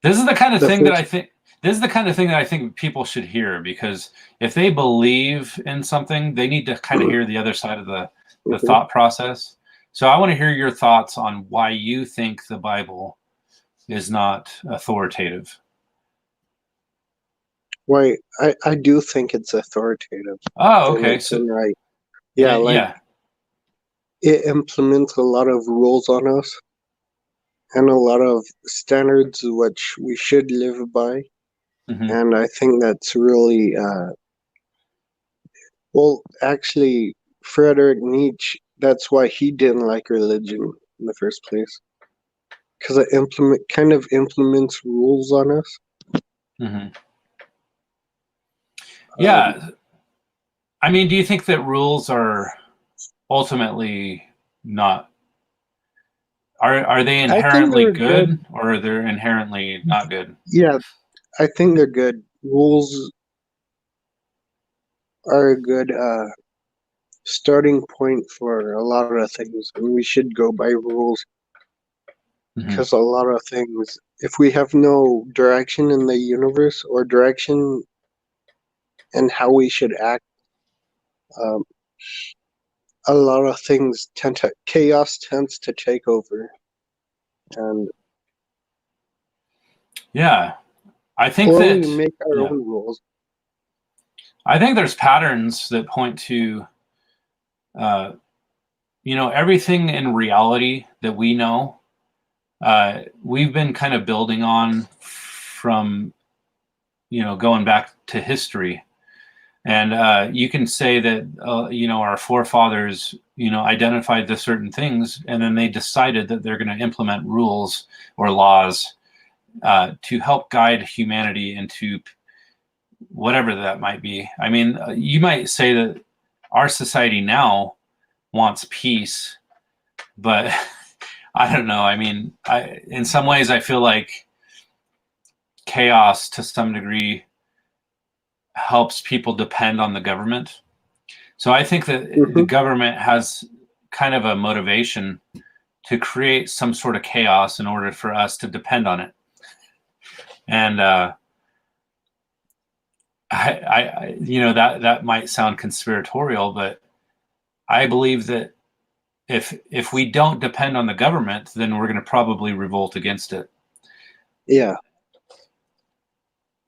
This is the kind of the thing that first. I think. This is the kind of thing that I think people should hear, because if they believe in something, they need to kind of hear the other side of the Mhm. thought process. So I want to hear your thoughts on why you think the Bible is not authoritative. Why I do think it's authoritative Oh, in okay. its So, own right. and Yeah, like yeah. it implements a lot of rules on us and a lot of standards which we should live by. Hmm. And I think that's really well, actually, Friedrich Nietzsche. That's why he didn't like religion in the first place, because it implements rules on us. Hmm. Um, Yeah. I mean, do you think that rules are ultimately not. Are they I think inherently they're good. good, or are they inherently not good? Yeah, I think they're good. Rules are a good starting point for a lot of things, and we should go by rules Hmm. because a lot of things, if we have no direction in the universe or direction in how we should act, um, a lot of things chaos tends to take over, and Yeah, I think or we that. make our Yeah, own rules. I think there's patterns that point to, uh, everything in reality that we know. We've been kind of building on from, going back to history. And you can say that, our forefathers, identified the certain things, and then they decided that they're going to implement rules or laws to help guide humanity into whatever that might be. I mean, you might say that our society now wants peace, but I don't know. I mean, in some ways, I feel like chaos to some degree helps people depend on the government. So I think that the Hmm. government has kind of a motivation to create some sort of chaos in order for us to depend on it. And that might sound conspiratorial, but I believe that if we don't depend on the government, then we're going to probably revolt against it. Yeah,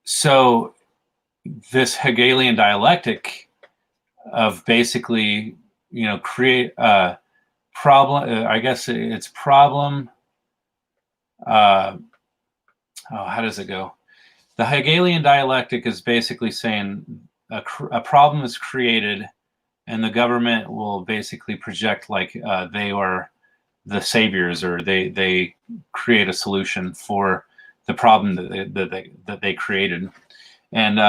So this Hegelian dialectic of basically, create a problem. I guess it's problem. Uh, how does it go? The Hegelian dialectic is basically saying a problem is created, and the government will basically project like they are the saviors, or they create a solution for the problem that they created. And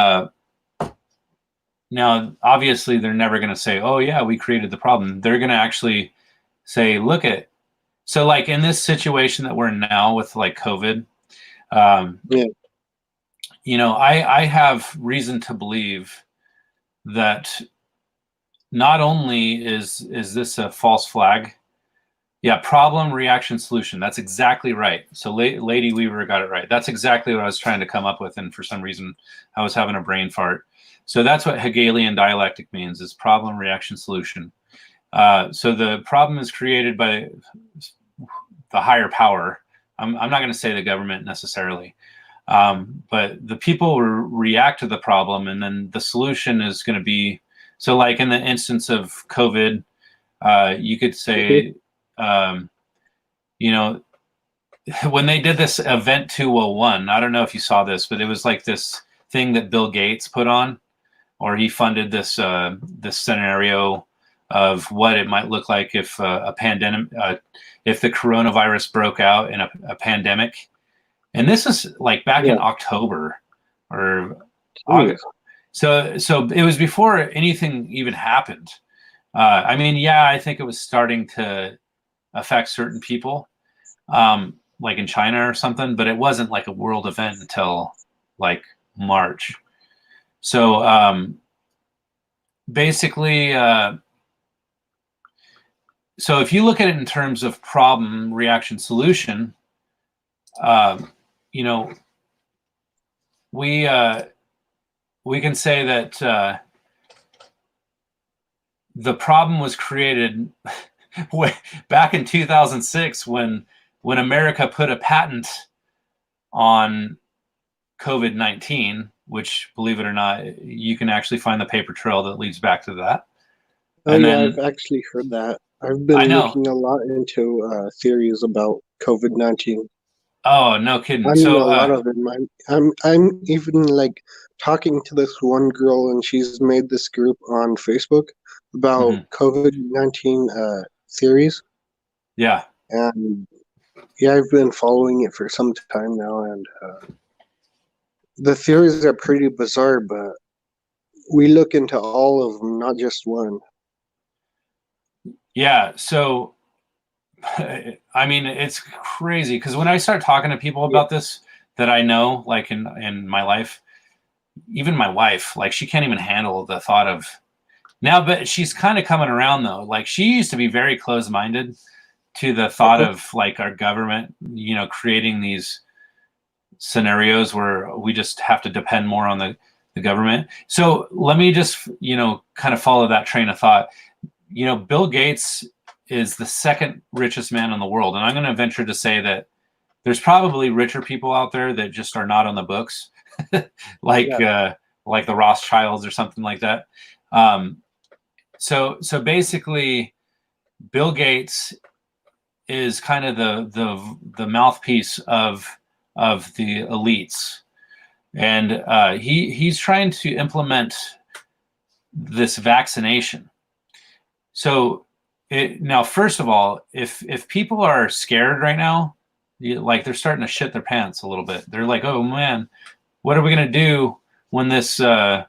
now, obviously, they're never going to say, "Oh yeah, we created the problem." They're going to actually say, "Look at." So, like in this situation that we're in now with like COVID, um, yeah, I have reason to believe that not only is this a false flag. Yeah, problem, reaction, solution. That's exactly right. So Lady Weaver got it right. That's exactly what I was trying to come up with, and for some reason I was having a brain fart. So that's what Hegelian dialectic means: is problem, reaction, solution. So the problem is created by the higher power. I'm not going to say the government necessarily, but the people will react to the problem, and then the solution is going to be. So, like in the instance of COVID, you could hmm, say, um, you know, when they did this Event 201, I don't know if you saw this, but it was like this thing that Bill Gates put on, or he funded this scenario of what it might look like if a pandemic, if the coronavirus broke out in a pandemic. And this is like back in yeah. October or Jeez. August. So it was before anything even happened. I mean, yeah, I think it was starting to affect certain people, like in China or something, but it wasn't like a world event until like March. So basically, so if you look at it in terms of problem, reaction, solution, uh, you know, we we can say that the problem was created back in 2006 when America put a patent on COVID-19, which, believe it or not, you can actually find the paper trail that leads back to that. Oh And yeah, I've then actually heard that. I've I been know, looking a lot into theories about COVID-19. oh, no kidding. I mean, So a lot of them. I'm even like talking to this one girl, and she's made this group on Facebook about mhm, COVID-19 theories, yeah, and yeah, I've been following it for some time now, and the theories are pretty bizarre, but we look into all of them, not just one. Yeah. So, I mean, it's crazy because when I start talking to people Yeah. about this that I know, like in my life, even my wife, like she can't even handle the thought of now, but she's kind of coming around though. Like she used to be very close-minded to the thought Uh-huh. of like our government, creating these scenarios where we just have to depend more on the government. So let me just, kind of follow that train of thought. Bill Gates is the second richest man in the world. And I'm going to venture to say that there's probably richer people out there that just are not on the books, like Yeah. like the Rothschilds or something like that. Um, so basically, Bill Gates is kind of the mouthpiece of the elites, and he's trying to implement this vaccination. So now, first of all, if people are scared right now, like they're starting to shit their pants a little bit. They're like, oh man, what are we gonna do when this virus?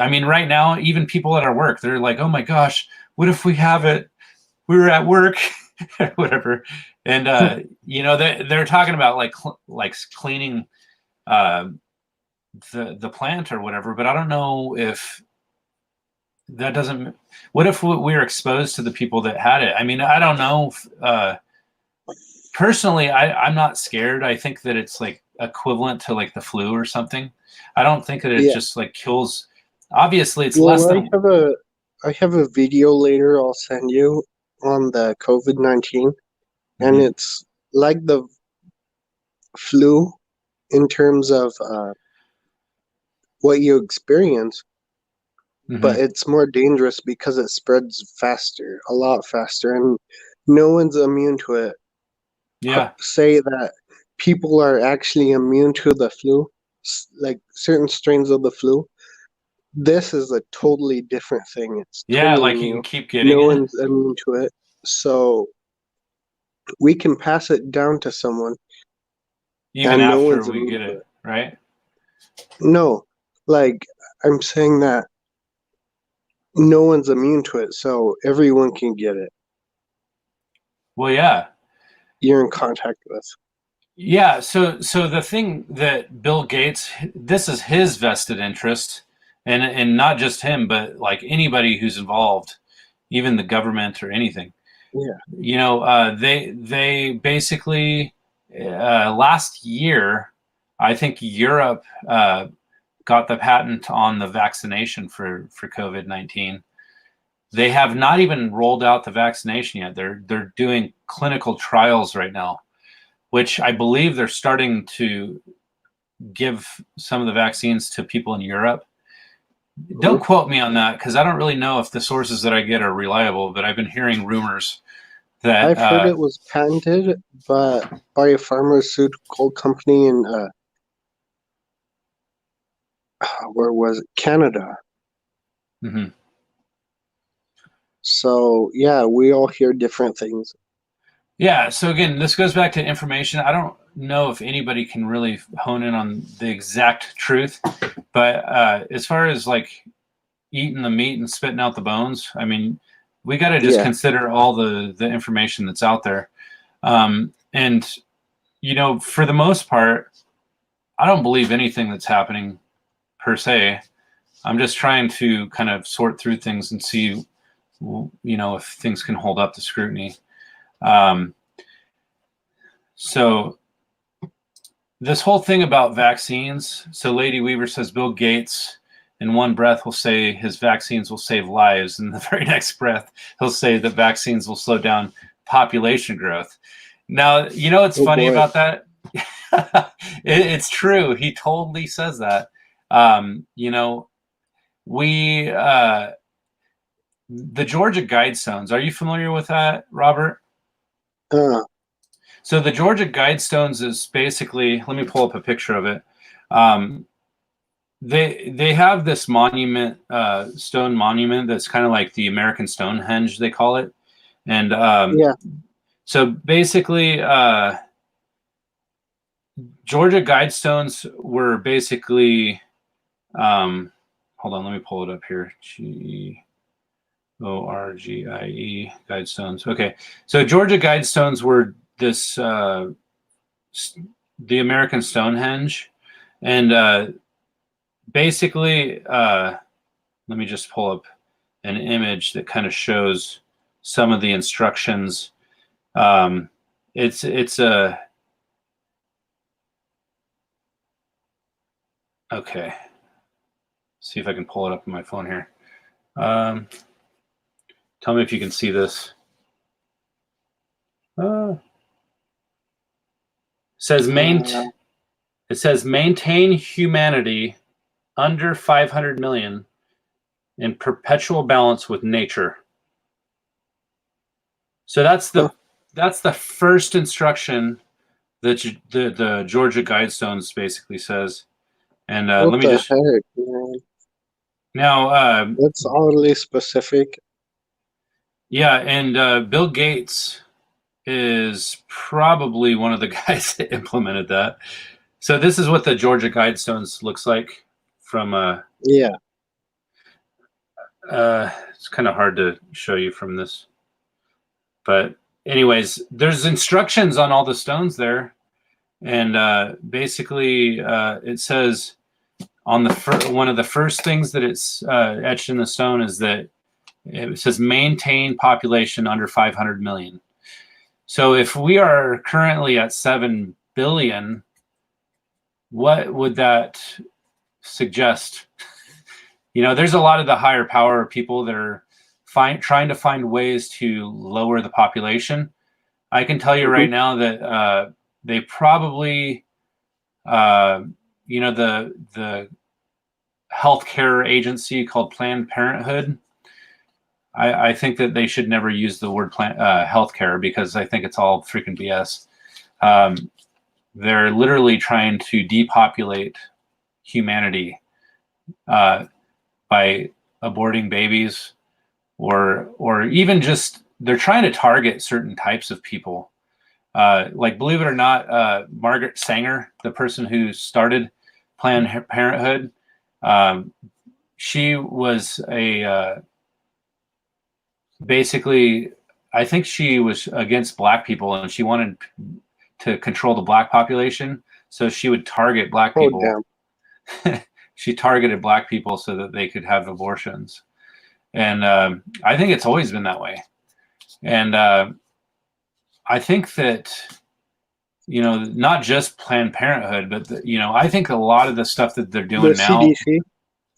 I mean, right now, even people at our work, they're like, oh my gosh, what if we have it? We were at work or whatever, and they're talking about like cleaning uh, the plant or whatever. But I don't know if that doesn't. What if we were exposed to the people that had it? I mean, I don't know. Personally, I'm not scared. I think that it's like equivalent to like the flu or something. I don't think that it Yeah. just like kills. Obviously, it's less Well, than. I have a video later I'll send you on the COVID-19, and Mhm, it's like the flu in terms of what you experience, but mhm. it's more dangerous because it spreads faster, a lot faster, and no one's immune to it. Yeah, Say that people are actually immune to the flu, like certain strains of the flu. This is a totally different thing. It's yeah. totally Like you can new. keep getting No it one's immune to it. So we can pass it down to someone even and no after one's we immune get to it, it. right? No, like I'm saying that no one's immune to it, so everyone can get it. Well, yeah. You're in contact with. Yeah, so the thing that Bill Gates, this is his vested interest, and not just him, but like anybody who's involved, even the government or anything. Yeah. They basically last year, I think Europe got the patent on the vaccination for COVID-19. They have not even rolled out the vaccination yet. They're doing clinical trials right now, which I believe they're starting to give some of the vaccines to people in Europe. Don't Mhm. quote me on that because I don't really know if the sources that I get are reliable, but I've been hearing rumors that, I've heard it was patented, but by a pharmaceutical company in where was it? Canada. mhm. So yeah, we all hear different things. Yeah. So again, this goes back to information. I don't know if anybody can really hone in on the exact truth, but as far as like eating the meat and spitting out the bones, I mean, we got to just Yeah. consider all the information that's out there. And for the most part, I don't believe anything that's happening per se. I'm just trying to kind of sort through things and see, if things can hold up to scrutiny. Um, so this whole thing about vaccines. So Lady Weaver says Bill Gates in one breath will say his vaccines will save lives. And the very next breath, he'll say that vaccines will slow down population growth. Now, what's Oh funny boy. about that? It's true. He totally says that. We the Georgia Guidestones. Are you familiar with that, Robert? Uh, So the Georgia Guidestones is basically. Let me pull up a picture of it. Um, they have this monument, stone monument that's kind of like the American Stonehenge, they call it, and yeah. so basically, Georgia Guidestones were basically. Hold on, let me pull it up here. ORGIE Guidestones. Okay, so Georgia Guidestones were this the American Stonehenge, and basically, let me just pull up an image that kind of shows some of the instructions. It's a okay. See if I can pull it up on my phone here. Tell me if you can see this. It says maintain humanity under 500 million in perpetual balance with nature. So that's the first instruction that the Georgia Guidestones basically says. And What let me the just heck, man? now. That's oddly specific. Yeah, and Bill Gates is probably one of the guys that implemented that. So this is what the Georgia Guidestones looks like from Yeah. it's kind of hard to show you from this. But anyways, there's instructions on all the stones there. And basically it says on the one of the first things that it's etched in the stone is that it says maintain population under 500 million. So if we are currently at 7 billion, what would that suggest? There's a lot of the higher power people that are trying to find ways to lower the population. I can tell you right now that they probably, the healthcare agency called Planned Parenthood, I think that they should never use the word healthcare, because I think it's all freaking BS. They're literally trying to depopulate humanity by aborting babies, or even just they're trying to target certain types of people. Like, believe it or not, Margaret Sanger, the person who started Planned Parenthood, she was basically, I think she was against black people, and she wanted to control the black population. So she would target black people. Damn. She targeted black people so that they could have abortions. And I think it's always been that way. And I think that, not just Planned Parenthood, but, I think a lot of the stuff that they're doing now. The CDC?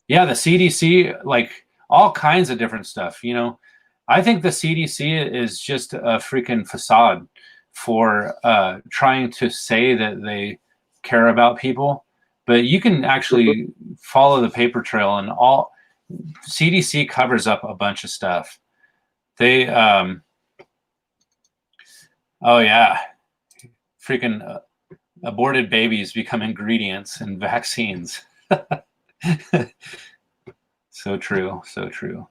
Yeah, the CDC, like all kinds of different stuff. I think the CDC is just a freaking facade for trying to say that they care about people. But you can actually follow the paper trail, and all CDC covers up a bunch of stuff. They, oh yeah, freaking aborted babies become ingredients in vaccines. So true, so true.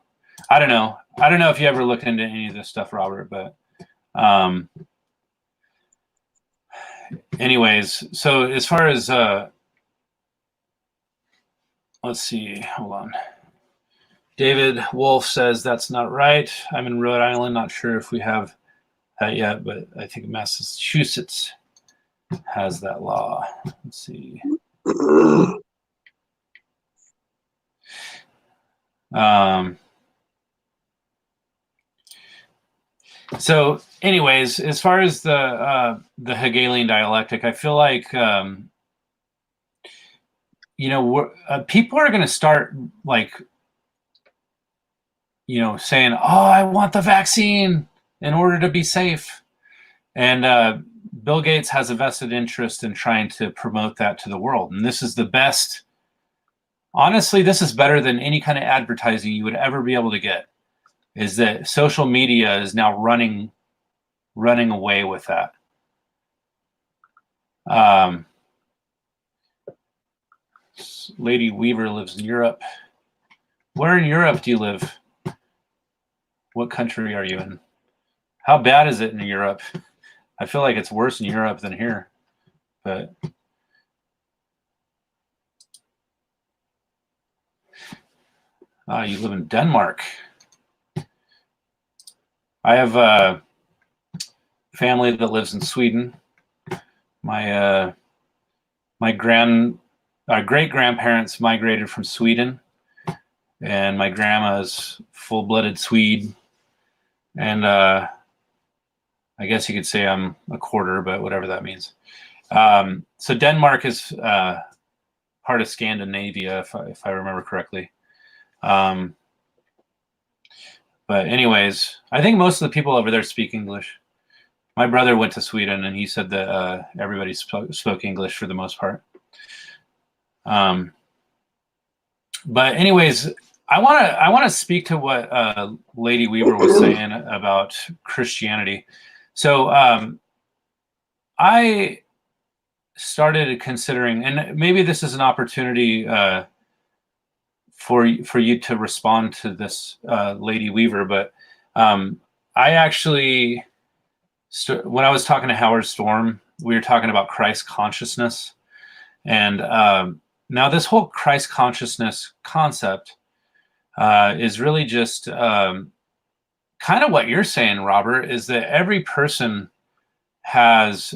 I don't know if you ever looked into any of this stuff, Robert, but anyways, so as far as let's see, hold on. David Wolf says that's not right. I'm in Rhode Island, not sure if we have that yet, but I think Massachusetts has that law. Let's see. So anyways, as far as the Hegelian dialectic, I feel like people are going to start, like, saying, "Oh, I want the vaccine in order to be safe," and Bill Gates has a vested interest in trying to promote that to the world. And this is the best. Honestly, this is better than any kind of advertising you would ever be able to get. Is that social media is now running away with that. Lady Weaver lives in Europe. Where in Europe do you live? What country are you in? How bad is it in Europe? I feel like it's worse in Europe than here. But you live in Denmark. I have a family that lives in Sweden. My great grandparents migrated from Sweden, and my grandma is full-blooded Swede. And I guess you could say I'm a quarter, but whatever that means. So Denmark is part of Scandinavia, if I remember correctly. But anyways, I think most of the people over there speak English. My brother went to Sweden, and he said that everybody spoke English for the most part. But anyways, I want to speak to what Lady Weaver was saying about Christianity. So I started considering, and maybe this is an opportunity for you to respond to this, Lady Weaver. But I actually, when I was talking to Howard Storm, we were talking about Christ consciousness, and now this whole Christ consciousness concept is really just kind of what you're saying, Robert, is that every person has,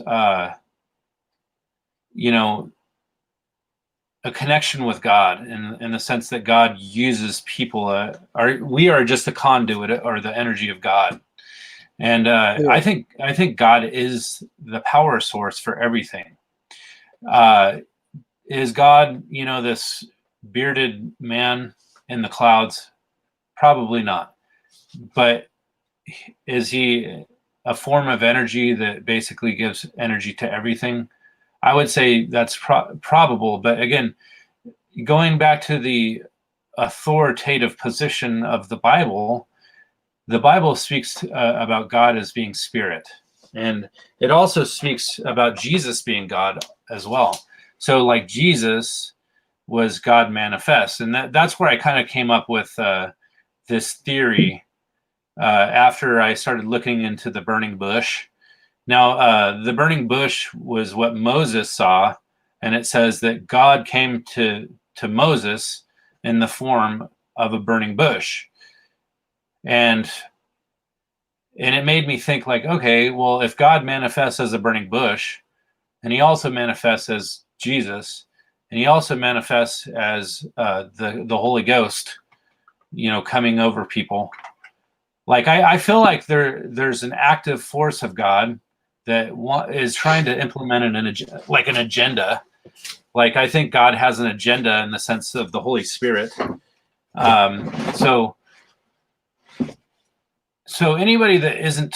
a connection with God in the sense that God uses people, we are just the conduit or the energy of God. And I think God is the power source for everything. Is God, this bearded man in the clouds? Probably not. But is he a form of energy that basically gives energy to everything? I would say that's probable. But again, going back to the authoritative position of the Bible speaks about God as being spirit. And it also speaks about Jesus being God as well. So like Jesus was God manifest. And that's where I kind of came up with this theory after I started looking into the burning bush. Now, the burning bush was what Moses saw, and it says that God came to Moses in the form of a burning bush. And it made me think like, okay, well, if God manifests as a burning bush, and he also manifests as Jesus, and he also manifests as the Holy Ghost, coming over people. Like I feel like there's an active force of God that is trying to implement an agenda. Like I think God has an agenda in the sense of the Holy Spirit. So anybody that isn't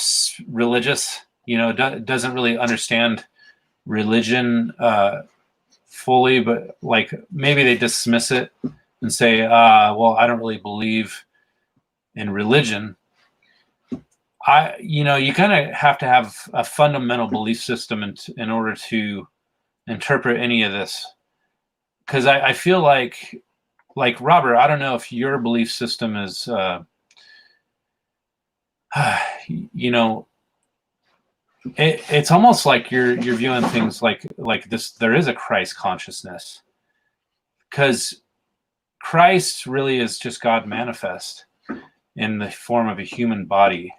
religious, doesn't really understand religion fully, but like maybe they dismiss it and say, well, I don't really believe in religion. You kind of have to have a fundamental belief system in order to interpret any of this. Because I feel like Robert, I don't know if your belief system is, it's almost like you're viewing things like this. There is a Christ consciousness, because Christ really is just God manifest in the form of a human body.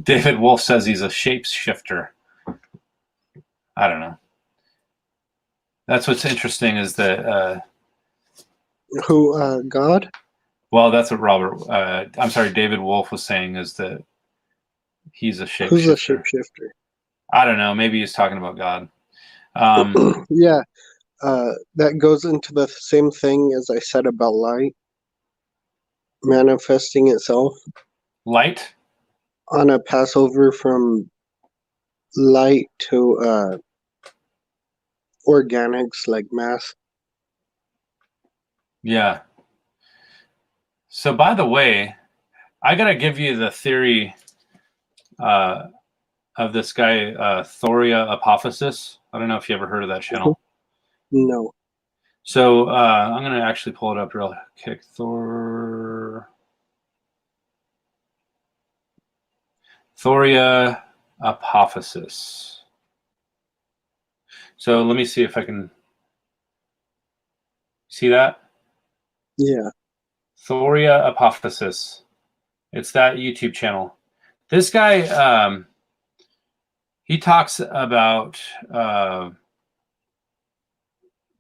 David Wolf says he's a shapeshifter. I don't know. That's what's interesting is that God? Well, that's what I'm sorry, David Wolf was saying, is that he's a shapeshifter. Who's a shapeshifter? I don't know. Maybe he's talking about God. Yeah, that goes into the same thing as I said about light manifesting itself. Light? On a Passover from light to organics like mass. Yeah. So by the way, I got to give you the theory of this guy, Thoria Apophysis. I don't know if you ever heard of that channel. No. So I'm going to actually pull it up real quick. Thoria Apophysis. So let me see if I can see that. Yeah. Thoria Apophysis. It's that YouTube channel. This guy, he talks about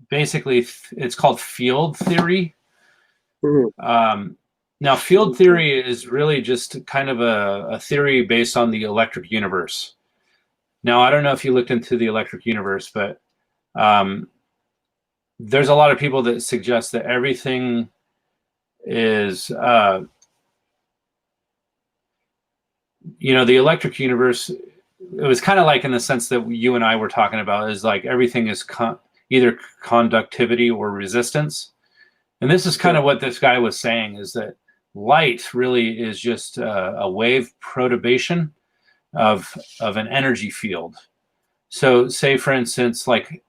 basically it's called field theory. Now, field theory is really just kind of a theory based on the electric universe. Now, I don't know if you looked into the electric universe, but there's a lot of people that suggest that everything is, the electric universe, it was kind of like in the sense that you and I were talking about, is like everything is either conductivity or resistance. And this is kind of what this guy was saying, is that light really is just a wave perturbation of an energy field. So say, for instance, like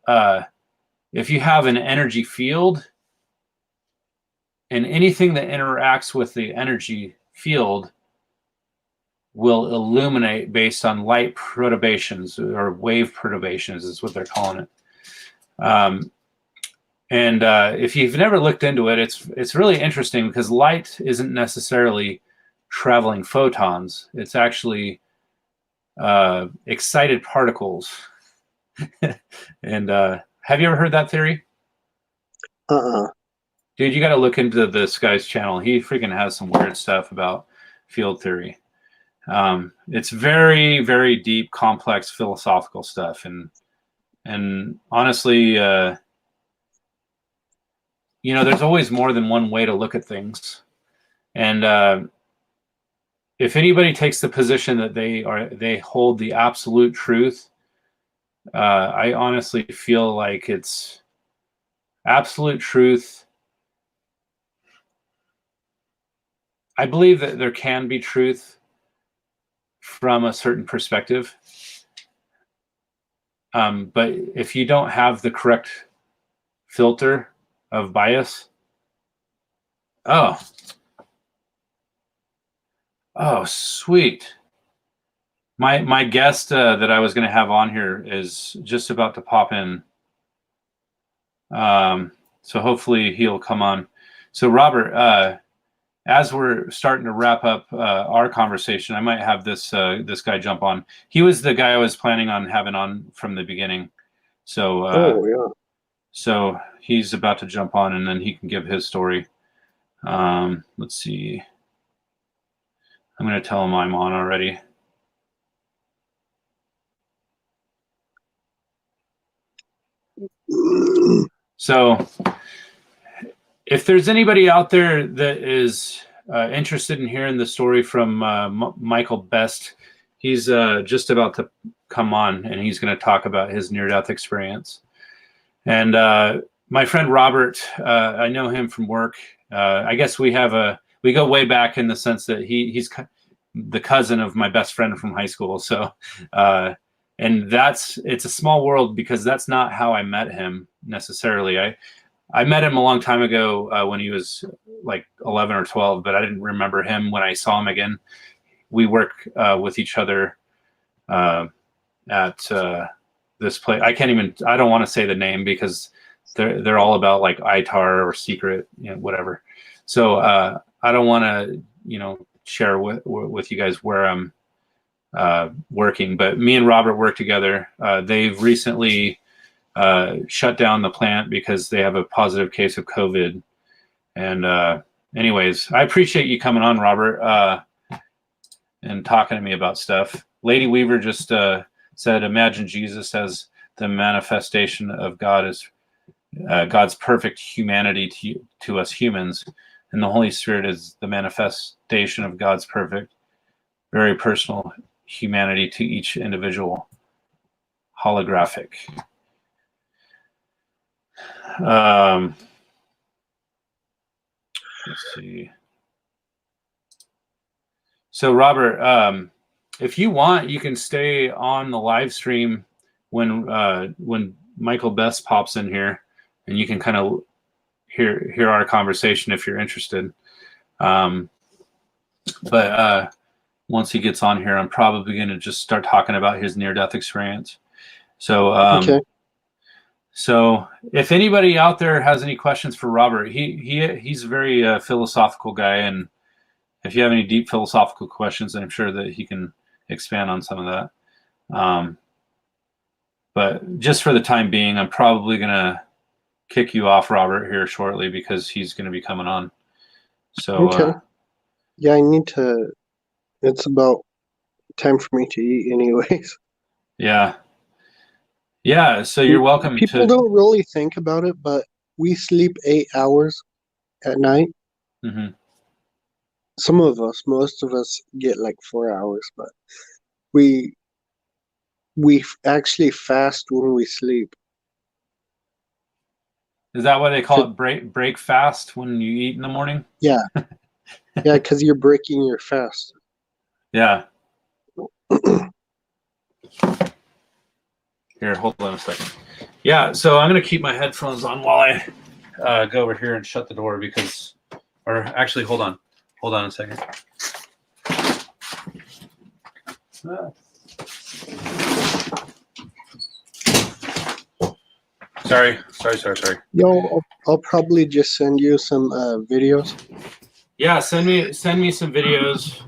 if you have an energy field, and anything that interacts with the energy field will illuminate based on light perturbations, or wave perturbations is what they're calling it. And if you've never looked into it, it's really interesting, because light isn't necessarily traveling photons. It's actually excited particles. And have you ever heard that theory? Dude, you got to look into this guy's channel. He freaking has some weird stuff about field theory. It's very, very deep, complex philosophical stuff. And honestly, there's always more than one way to look at things. And if anybody takes the position that they hold the absolute truth, I honestly feel like it's absolute truth. I believe that there can be truth from a certain perspective. But if you don't have the correct filter of bias, oh, sweet. My guest that I was going to have on here is just about to pop in. So hopefully he'll come on. So Robert, as we're starting to wrap up our conversation, I might have this guy jump on. He was the guy I was planning on having on from the beginning. So so he's about to jump on, and then he can give his story. Let's see. I'm going to tell him I'm on already. So if there's anybody out there that is interested in hearing the story from Michael Best, he's just about to come on, and he's going to talk about his near-death experience. And my friend Robert, I know him from work. I guess we go way back in the sense that he's the cousin of my best friend from high school. So, and it's a small world, because that's not how I met him necessarily. I met him a long time ago when he was like 11 or 12, but I didn't remember him when I saw him again. We work with each other at this place. I don't want to say the name, because they're all about like ITAR or secret, whatever. So I don't want to, share with you guys where I'm working, but me and Robert work together. They've recently shut down the plant because they have a positive case of COVID. And anyways, I appreciate you coming on, Robert, and talking to me about stuff. Lady Weaver just said, imagine Jesus as the manifestation of God, as God's perfect humanity to us humans, and the Holy Spirit is the manifestation of God's perfect, very personal humanity to each individual. Holographic. Let's see. So Robert, if you want, you can stay on the live stream when Michael Best pops in here, and you can kind of hear our conversation if you're interested. But once he gets on here, I'm probably going to just start talking about his near-death experience. So okay. So if anybody out there has any questions for Robert, he's a very philosophical guy, and if you have any deep philosophical questions, then I'm sure that he can expand on some of that. But just for the time being, I'm probably going to kick you off, Robert, here shortly because he's going to be coming on. So, Okay. Yeah, I need to. It's about time for me to eat, anyways. yeah. Yeah, so you're welcome People to. don't really think about it, but we sleep 8 hours at night. Mhm. Some of us, most of us, get like 4 hours, but we actually fast when we sleep. Is that why they call To, it break fast when you eat in the morning? yeah, yeah, because you're breaking your fast. Yeah. Here, hold on a second. Yeah, so I'm going to keep my headphones on while I go over here and shut the door because, or actually, hold on a second. Sorry. Yo, I'll probably just send you some videos. Yeah, send me some videos.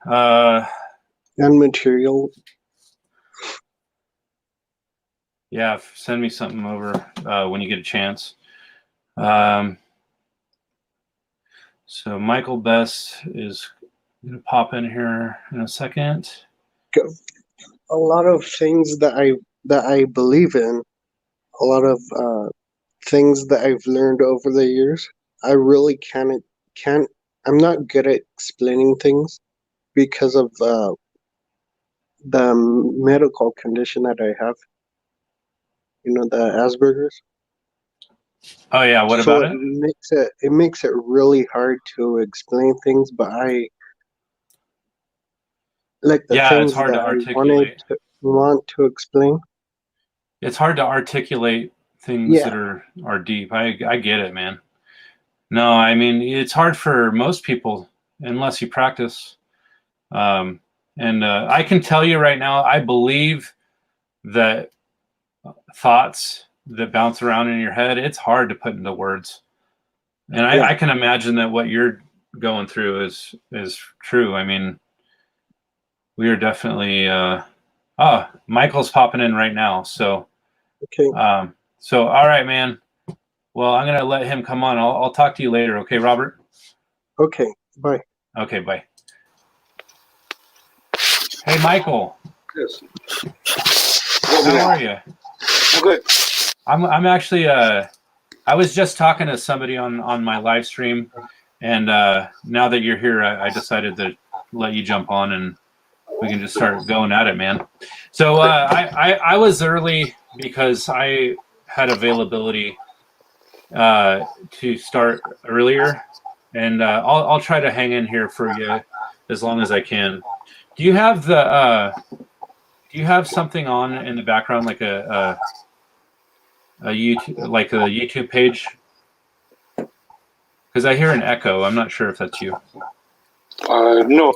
And material. Yeah, send me something over when you get a chance. So Michael Bess is going to pop in here in a second. A lot of things that I believe in, a lot of things that I've learned over the years. I really can't. I'm not good at explaining things because of the medical condition that I have. You know, the Asperger's. Oh yeah, what So about it it? makes it really hard to explain things, but I like the Yeah, it's things hard that to I articulate. want to explain. It's hard to articulate things that Yeah, are deep. I get it, man. No, I mean it's hard for most people unless you practice. Um, and I can tell you right now, I believe that thoughts that bounce around in your head, it's hard to put into words. And yeah. I can imagine that what you're going through is true. I mean, we are definitely. Michael's popping in right now. So, Okay, all right, man. Well, I'm gonna let him come on. I'll talk to you later. Okay, Robert. okay. Bye. Okay, bye. Hey, Michael. Yes. How are you? I'm good. I'm actually. I was just talking to somebody on my live stream, and now that you're here, I decided to let you jump on and we can just start going at it, man. So I was early because I had availability to start earlier, and I'll try to hang in here for you as long as I can. Do you have do you have something on in the background like a YouTube page? Because I hear an echo. I'm not sure if that's you. No,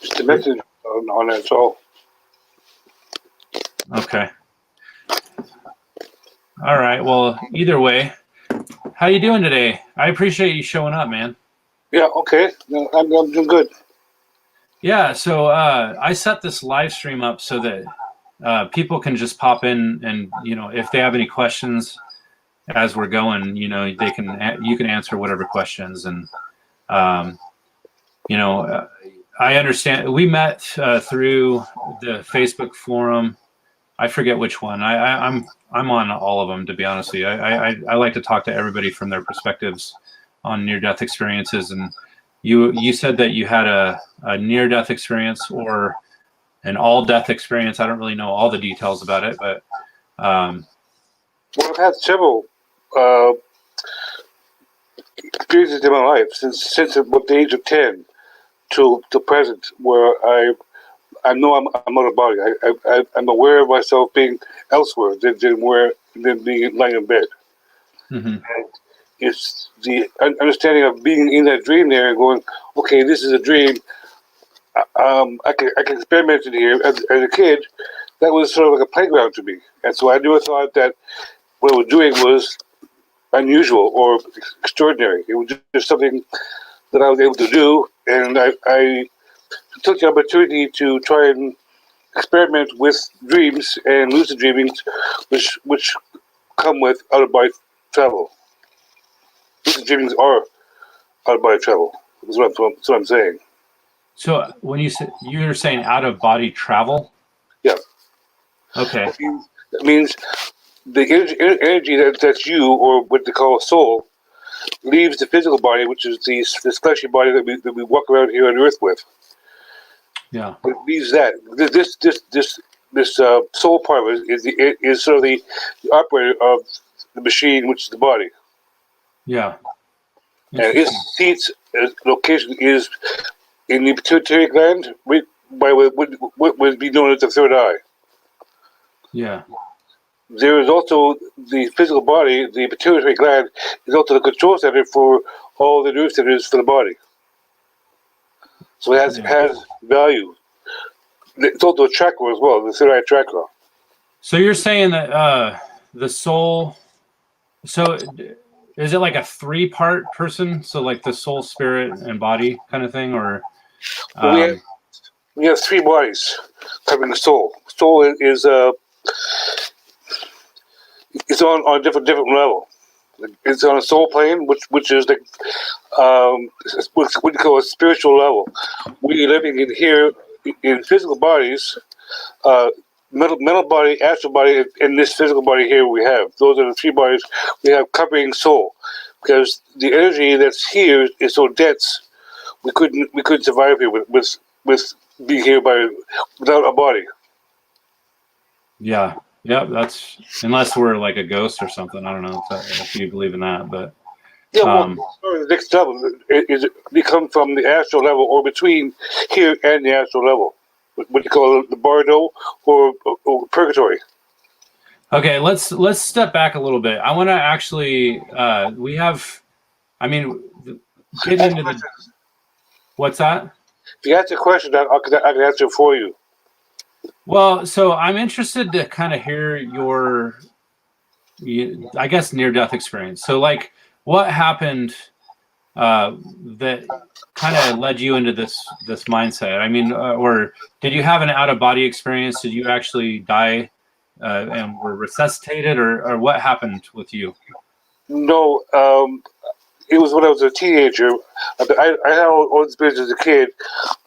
just a message on that. So, Okay. All right. Well, either way, how you doing today? I appreciate you showing up, man. yeah, okay. No, I'm doing good. Yeah. So I set this live stream up so that people can just pop in, and if they have any questions as we're going, they can you can answer whatever questions, and um, I understand. We met through the Facebook forum. I forget which one. I'm on all of them, to be honest with you. I like to talk to everybody from their perspectives on near-death experiences. And you said that you had a near-death experience or an all-death experience. I don't really know all the details about it, but Well, I've had several experiences in my life since about the age of 10 to present, where I know I'm out of body. I'm aware of myself being elsewhere than being lying in bed. mm-hmm. And it's the understanding of being in that dream there and going, okay, this is a dream. I can experiment in here. As a kid, that was sort of like a playground to me. And so I never thought that what I was doing was unusual or extraordinary. It was just something that I was able to do, and I took the opportunity to try and experiment with dreams and lucid dreamings, which come with out of body travel. Lucid dreamings are out of body travel. That's what I'm saying. So when you're saying out of body travel? Yeah. Okay. That means the energy that's you, or what they call a soul, leaves the physical body, which is this fleshy body that we walk around here on Earth with. Yeah. It leaves that. This soul part of it is sort of the operator of the machine, which is the body. Yeah. And its seat's location is in the pituitary gland, by what would be known as the third eye. Yeah. There is also the physical body. The pituitary gland is also the control center for all the nerve centers for the body. So it has value. It's also a chakra as well, the third eye chakra. So you're saying that the soul. So is it like a 3-part person? So like the soul, spirit, and body kind of thing, or? We have 3 bodies covering the soul. Soul is it's on a different level. It's on a soul plane, which is like what you call a spiritual level. We're living in here in physical bodies, mental body, astral body, and this physical body here we have. Those are the 3 bodies we have covering soul, because the energy that's here is so dense. We couldn't survive here with being here without a body. Yeah. Yeah. That's unless we're like a ghost or something. I don't know if you believe in that, but. Yeah, the next level is they come from the astral level, or between here and the astral level. What you call the bardo or purgatory. Okay, let's step back a little bit. I want to actually we have, I mean, getting into the. What's that? If you ask a question, I can answer it for you. Well, so I'm interested to kind of hear your, I guess, near-death experience. So, like, what happened that kind of led you into this mindset? I mean, or did you have an out-of-body experience? Did you actually die and were resuscitated, or what happened with you? No, it was when I was a teenager. I had all this experience as a kid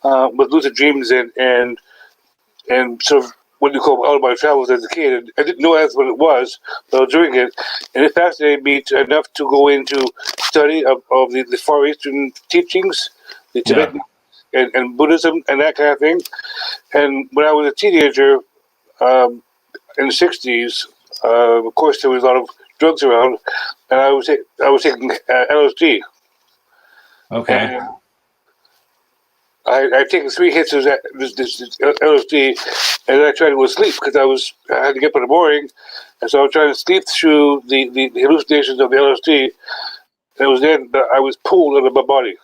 with lucid dreams and sort of what you call out of body travels as a kid. And I didn't know that's what it was, but I was doing it, and it fascinated me enough to go into study of the Far Eastern teachings, the Tibetan and Buddhism and that kind of thing. And when I was a teenager in the 60s, of course there was a lot of drugs around, and I was taking LSD. Okay. And I'd taken 3 hits of this LSD, and then I tried to go to sleep because I had to get up in the morning, and so I was trying to sleep through the hallucinations of the LSD. And it was then that I was pulled out of my body.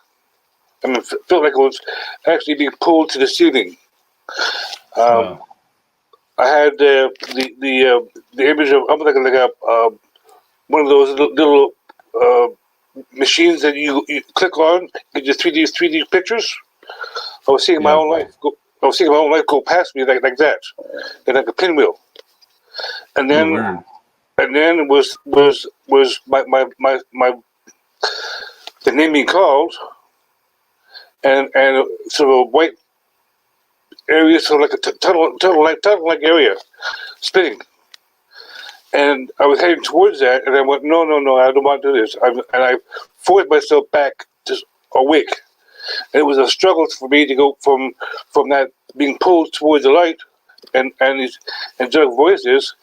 I mean, it felt like I was actually being pulled to the ceiling. Wow. I had the image of almost like a one of those little machines that you click on, get your 3D pictures. I was seeing my own life go. I was seeing my own life go past me like that, and like a pinwheel. And then, was my the name being called, and sort of a white area, sort of like a tunnel like area, spinning. And I was heading towards that, and I went, no, I don't want to do this. And I forced myself back to awake. And it was a struggle for me to go from that being pulled towards the light and these angelic voices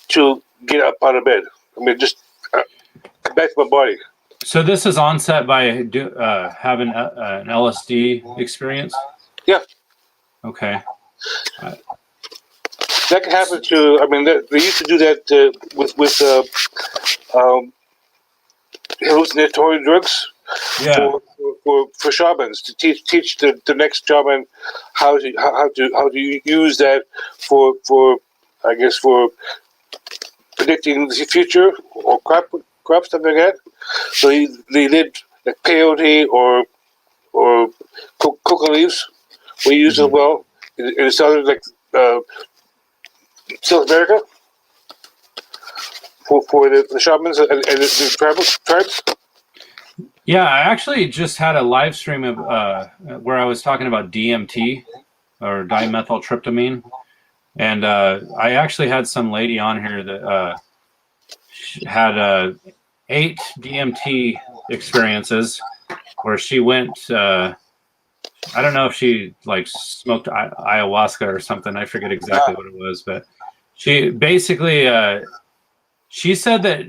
to get up out of bed. I mean, just come back to my body. So this is onset by having an LSD experience? Yeah. Okay. That can happen to. I mean, they used to do that with hallucinatory drugs. Yeah. For shamans to teach the next shaman how to use that for I guess for predicting the future or crap crop, stuff like that. So they did like peyote or coca leaves. We use as well in southern like South America for the shamans and the tribes. Yeah, I actually just had a live stream of where I was talking about DMT or dimethyltryptamine, and I actually had some lady on here that had 8 DMT experiences where she went. I don't know if she like smoked ayahuasca or something. I forget exactly what it was, but she basically she said that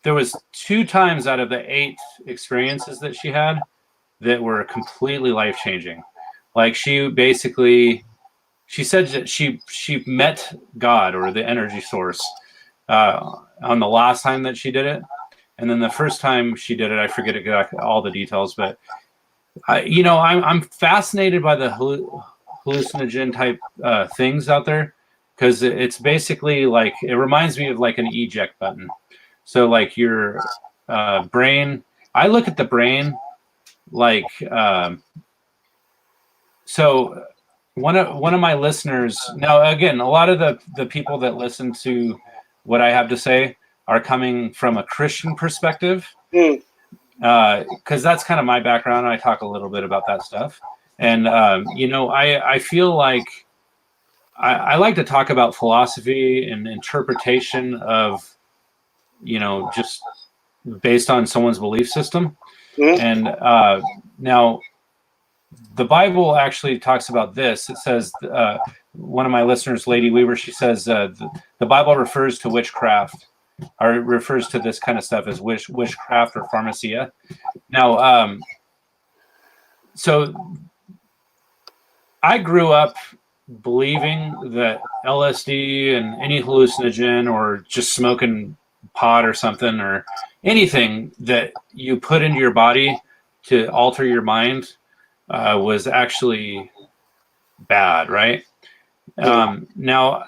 there was 2 times out of the 8 experiences that she had that were completely life-changing. Like she said that she met God or the energy source on the last time that she did it, and then the first time she did it, I forget exactly all the details, but I'm fascinated by the hallucinogen type things out there, because it's basically like, it reminds me of like an eject button. So like your brain, I look at the brain like so one of my listeners, now again, a lot of the people that listen to what I have to say are coming from a Christian perspective, because that's kind of my background. I talk a little bit about that stuff, and I feel like I like to talk about philosophy and interpretation of just based on someone's belief system. And now the Bible actually talks about this. It says, one of my listeners, Lady Weaver, she says the Bible refers to witchcraft, or it refers to this kind of stuff as witchcraft or pharmacia. Now, so I grew up believing that LSD and any hallucinogen or just smoking pot or something or anything that you put into your body to alter your mind was actually bad, right? Now,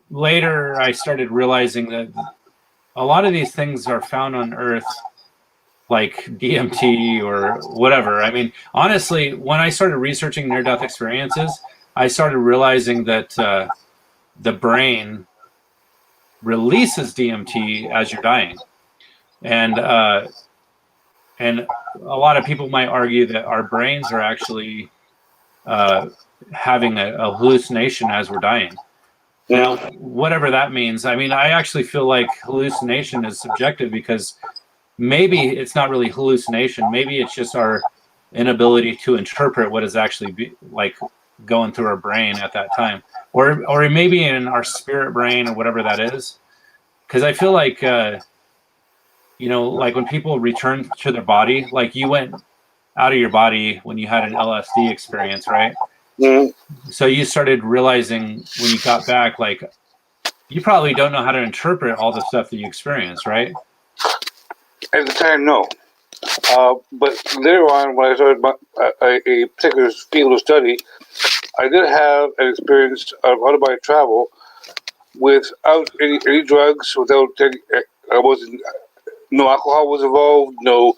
later I started realizing that a lot of these things are found on Earth, like DMT or whatever. I mean, honestly, when I started researching near-death experiences, I started realizing that the brain releases DMT as you're dying, and a lot of people might argue that our brains are actually having a hallucination as we're dying. Now, whatever that means, I mean, I actually feel like hallucination is subjective, because maybe it's not really hallucination. Maybe it's just our inability to interpret what is actually like going through our brain at that time, or maybe in our spirit brain or whatever that is. Because I feel like like when people return to their body, like you went out of your body when you had an LSD experience, right? So you started realizing when you got back, like you probably don't know how to interpret all the stuff that you experienced, right? At the time, no. But later on, when I started a particular field of study, I did have an experience of out-of-body travel without any drugs, without any, no alcohol was involved, no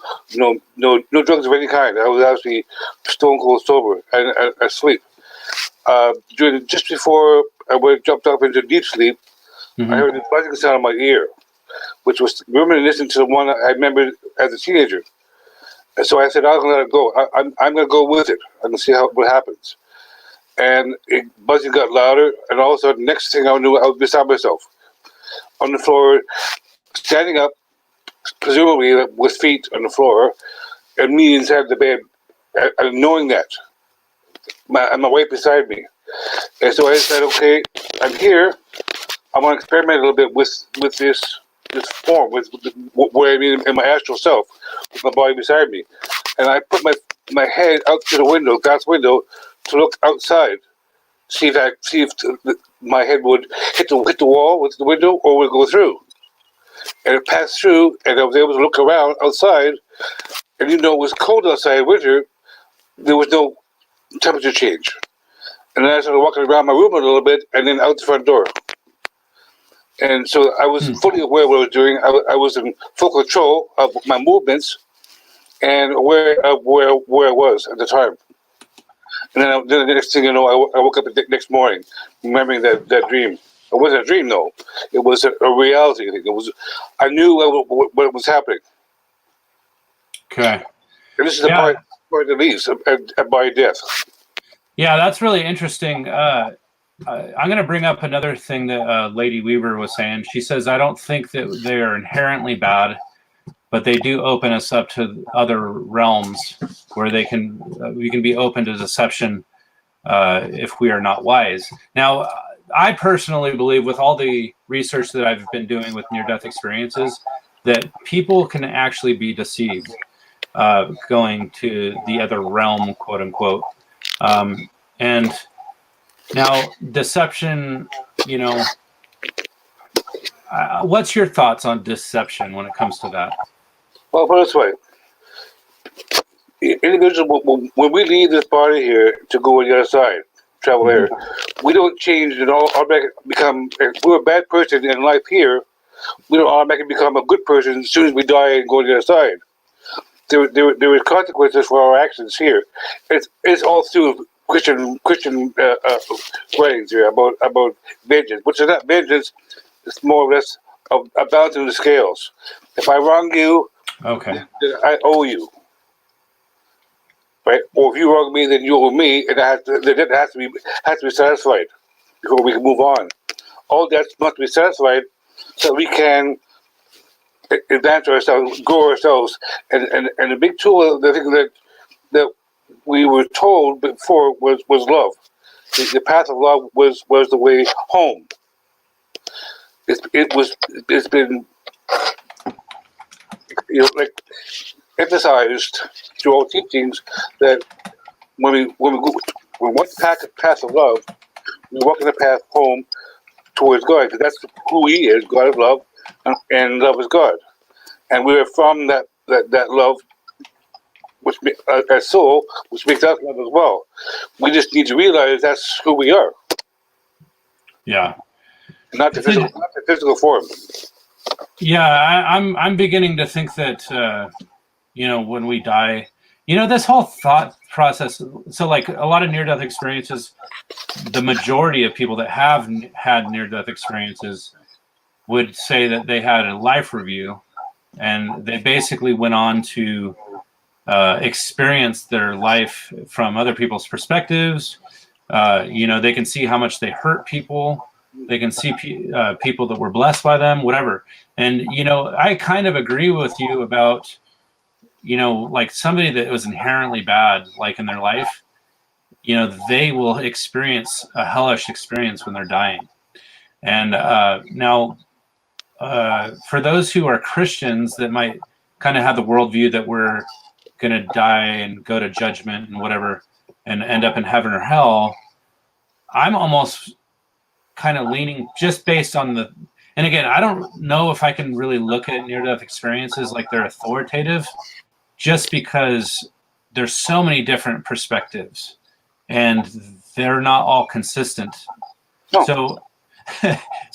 drugs of any kind. I was actually stone cold sober and asleep. Just before I jumped up into deep sleep, I heard a buzzing sound in my ear, which was reminiscent to the one I remember as a teenager. And so I said, I'm going to let it go. I'm going to go with it. I'm going to see what happens. And buzzing got louder, and all of a sudden, next thing I knew, I was beside myself on the floor, standing up, presumably with feet on the floor, and me inside the bed, and knowing that, and my wife beside me. And so I said, okay, I'm here. I want to experiment a little bit with this form, with where I mean in my astral self, with my body beside me. And I put my head out to the window, glass window, to look outside, see if my head would hit the wall with the window, or would go through. And it passed through, and I was able to look around outside, and it was cold outside in winter. There was no temperature change. And then I started walking around my room a little bit, and then out the front door. And so I was fully aware of what I was doing. I was in full control of my movements and aware of where I was at the time. And then the next thing you know, I woke up the next morning remembering that dream. It wasn't a dream, though. It was a reality. I knew what was happening. Okay. And this is the part that leaves by death. Yeah, that's really interesting. I'm going to bring up another thing that Lady Weaver was saying. She says, I don't think that they are inherently bad, but they do open us up to other realms where we can be open to deception if we are not wise. Now, I personally believe, with all the research that I've been doing with near-death experiences, that people can actually be deceived going to the other realm, quote unquote. And now, deception, what's your thoughts on deception when it comes to that? Well, put it this way. Individual, when we leave this body here to go on the other side, travel there, we don't change and automatically become, if we're a bad person in life here, we don't automatically become a good person as soon as we die and go on the other side. There is consequences for our actions here. It's all through Christian writings here about vengeance, which is not vengeance. It's more or less a balancing the scales. If I wrong you, then I owe you, right? Or if you wrong me, then you owe me, and the debt has to be satisfied before we can move on. All debts must be satisfied so we can advance ourselves, grow ourselves, and the big tool, the thing that we were told before was love. The path of love was the way home. It's been like emphasized through all teachings that when we walk the path of love, we walk in the path home towards God, because that's who He is, God of love, and love is God. And we are from that love, which our soul, which makes us love as well. We just need to realize that's who we are. Yeah. Not the physical form. Yeah, I'm beginning to think that when we die, this whole thought process. So, like, a lot of near-death experiences, the majority of people that have had near-death experiences would say that they had a life review, and they basically went on to experience their life from other people's perspectives. They can see how much they hurt people. They can see people that were blessed by them, whatever. And, I kind of agree with you about, like somebody that was inherently bad, like in their life, they will experience a hellish experience when they're dying. And now, for those who are Christians that might kind of have the worldview that we're going to die and go to judgment and whatever and end up in heaven or hell, I'm almost kind of leaning just based on and again, I don't know if I can really look at near-death experiences like they're authoritative, just because there's so many different perspectives and they're not all consistent. No.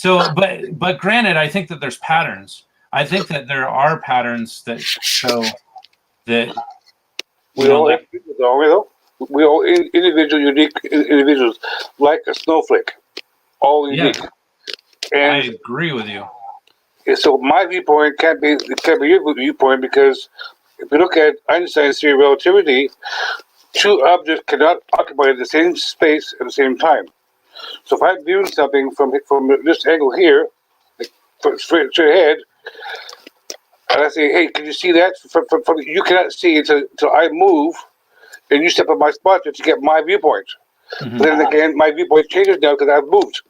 But granted, I think that there's patterns. I think that there are patterns that show that we all individual, unique individuals, like a snowflake, all unique. Yeah, and I agree with you. So my viewpoint can't be your viewpoint, because if you look at Einstein's theory of relativity, two objects cannot occupy the same space at the same time. So if I'm viewing something from this angle here, like straight ahead, and I say, "Hey, can you see that?" From you cannot see until I move, and you step on my spot to get my viewpoint. But then again, my viewpoint changes now because I've moved.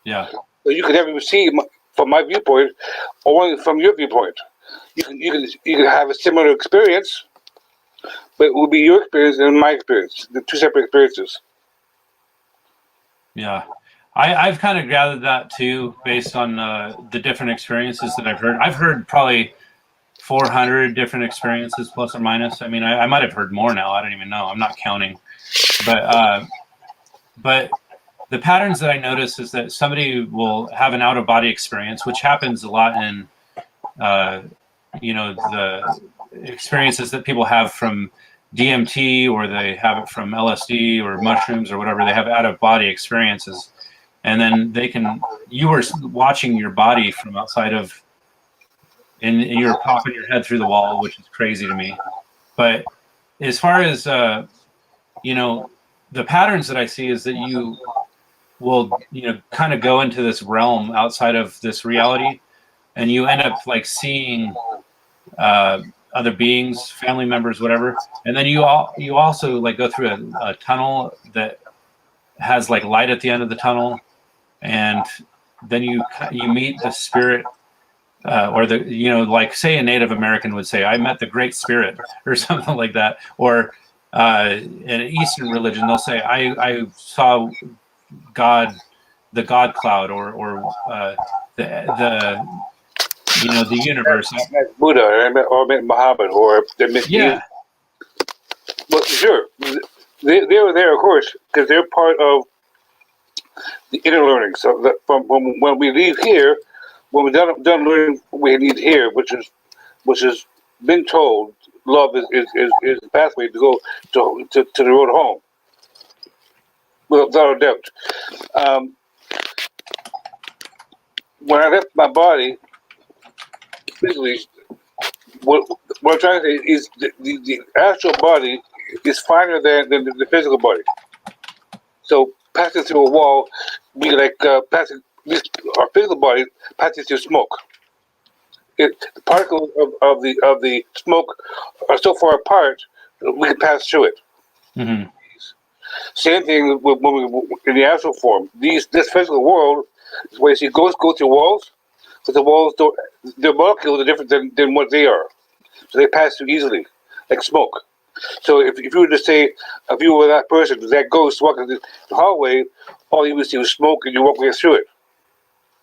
Yeah. So you can never see from my viewpoint, or only from your viewpoint. You can have a similar experience, but it will be your experience and my experience, the two separate experiences. Yeah, I've kind of gathered that too, based on the different experiences that I've heard. I've heard probably 400 different experiences, plus or minus. I mean, I might have heard more now. I don't even know. I'm not counting. But the patterns that I notice is that somebody will have an out of body experience, which happens a lot in, the experiences that people have from DMT, or they have it from LSD or mushrooms or whatever. They have out of body experiences, and then you were watching your body from outside of, and you're popping your head through the wall, which is crazy to me. But as far as, the patterns that I see is that you will, kind of go into this realm outside of this reality, and you end up like seeing other beings, family members, whatever. And then you also like go through a tunnel that has like light at the end of the tunnel. And then you meet the spirit, or the, like say a Native American would say, I met the Great Spirit, or something like that. Or in an Eastern religion, they'll say, I saw God, the God cloud, or the universe. I met Buddha, or I met Muhammad, or they met Yeah. Well, sure, they were there, of course, because they're part of the inner learning. So that from when we leave here, when we're done learning what we need here, which is been told, love is the pathway to go to the road home, without a doubt. When I left my body, physically, what I'm trying to say is the astral body is finer than the physical body. So passing through a wall, be like passing our physical body passing through smoke. The particles of the smoke are so far apart we can pass through it. Mm-hmm. Same thing when we in the astral form. This physical world is where you see ghosts go through walls, but the walls don't. Their molecules are different than what they are, so they pass through easily, like smoke. So if you were to say, if you were that person, that ghost walking the hallway, all you would see was smoke, and you walk right through it.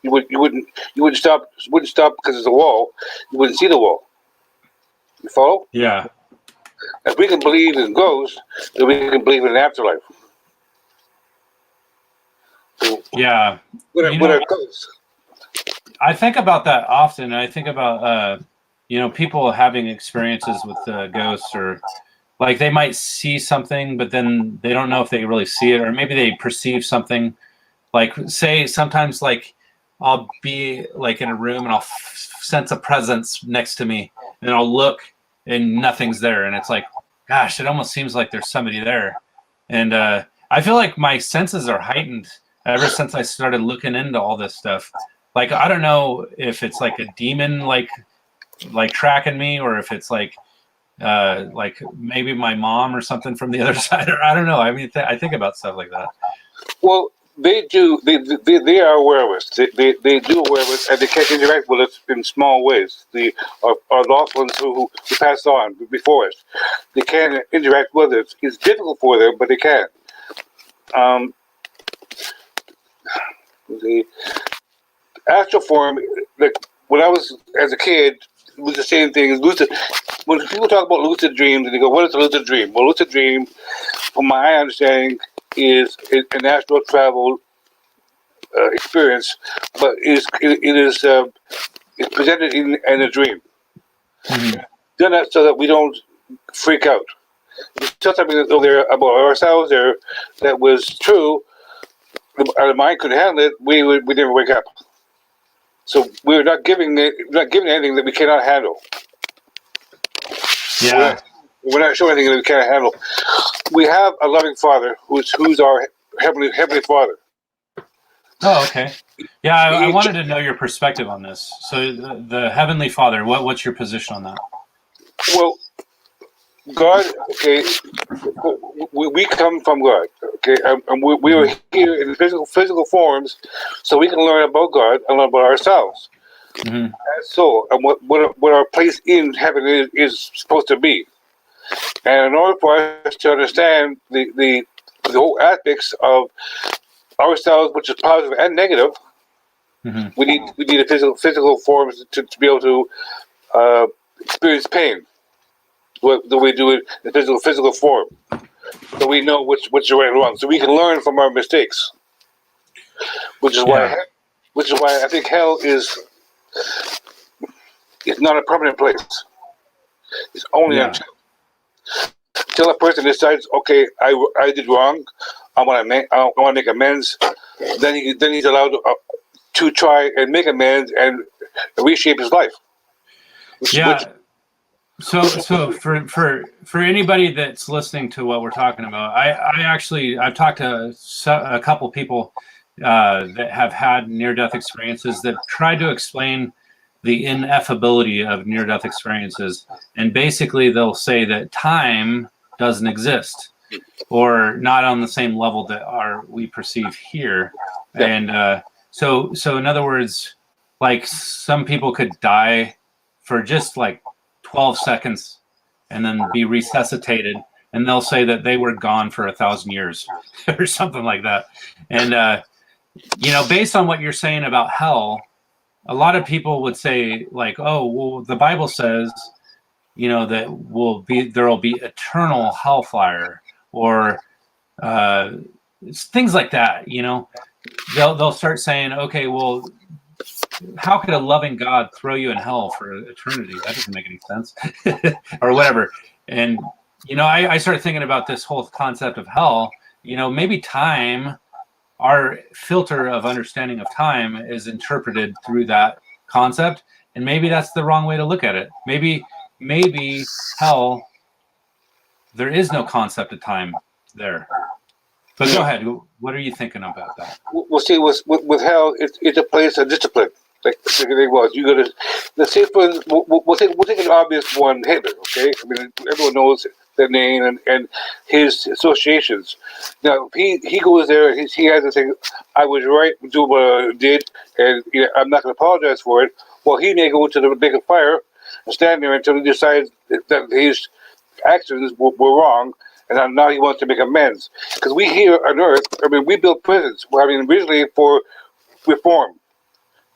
You wouldn't stop because it's a wall. You wouldn't see the wall. You follow? Yeah. If we can believe in ghosts, then we can believe in an afterlife. So Yeah. what are ghosts? I think about that often. I think about, people having experiences with ghosts, or like they might see something, but then they don't know if they really see it, or maybe they perceive something. Like say sometimes like I'll be like in a room and I'll sense a presence next to me, and I'll look and nothing's there. And it's like, gosh, it almost seems like there's somebody there. And I feel like my senses are heightened ever since I started looking into all this stuff. Like, I don't know if it's like a demon, like tracking me, or if it's like maybe my mom or something from the other side, or I don't know. I mean, I think about stuff like that. Well, they do. They are aware of us. They do aware of us, and they can interact with us in small ways. Our lost ones who passed on before us, they can interact with us. It's difficult for them, but they can. The astral form, like when I was as a kid, it was the same thing as lucid. When people talk about lucid dreams, and they go, "What is a lucid dream?" Well, lucid dream, from my understanding, is an astral travel experience, but it is presented in a dream. Mm-hmm. Done that so that we don't freak out. If we tell something there about ourselves there that was true, our mind could handle it. We never wake up. So we're not giving anything that we cannot handle. Yeah. We're not showing anything that we cannot handle. We have a loving Father who's our heavenly Father. Oh, okay. Yeah, I wanted to know your perspective on this. So the Heavenly Father, what's your position on that? Well, God, okay, we come from God, okay, and we are here in physical forms, so we can learn about God and learn about ourselves. Mm-hmm. As soul, and what our place in heaven is supposed to be. And in order for us to understand the whole aspects of ourselves, which is positive and negative, Mm-hmm. we need a physical forms to be able to experience pain. The way we do it in physical form, so we know what's right and wrong, so we can learn from our mistakes. which is why I think hell is not a permanent place. It's only until a person decides, okay, I did wrong. I want to make amends. Then he's allowed to try and make amends and reshape his life. So for anybody that's listening to what we're talking about, I've talked to a couple people that have had near-death experiences that tried to explain the ineffability of near-death experiences, and basically they'll say that time doesn't exist, or not on the same level that we perceive here. Yeah. And so in other words, like some people could die for just like 12 seconds and then be resuscitated, and they'll say that they were gone for 1,000 years or something like that. And based on what you're saying about hell, a lot of people would say like, oh, well, the Bible says, that there will be eternal hellfire, or things like that. They'll start saying, okay, well, how could a loving God throw you in hell for eternity? That doesn't make any sense, or whatever. And I started thinking about this whole concept of hell. Maybe time, our filter of understanding of time, is interpreted through that concept, and maybe that's the wrong way to look at it. Maybe hell, there is no concept of time there. But go ahead. What are you thinking about that? Well, see, with hell, it's a place of discipline. Like it was, you got to. Let's say we'll take an obvious one, Hitler. Okay, I mean everyone knows the name and his associations. Now he goes there. He has to say, "I was right to do what I did, and I'm not going to apologize for it." Well, he may go to the big fire and stand there until he decides that his actions were wrong, and now he wants to make amends. Because we here on Earth, I mean, we built prisons. I mean, originally for reform,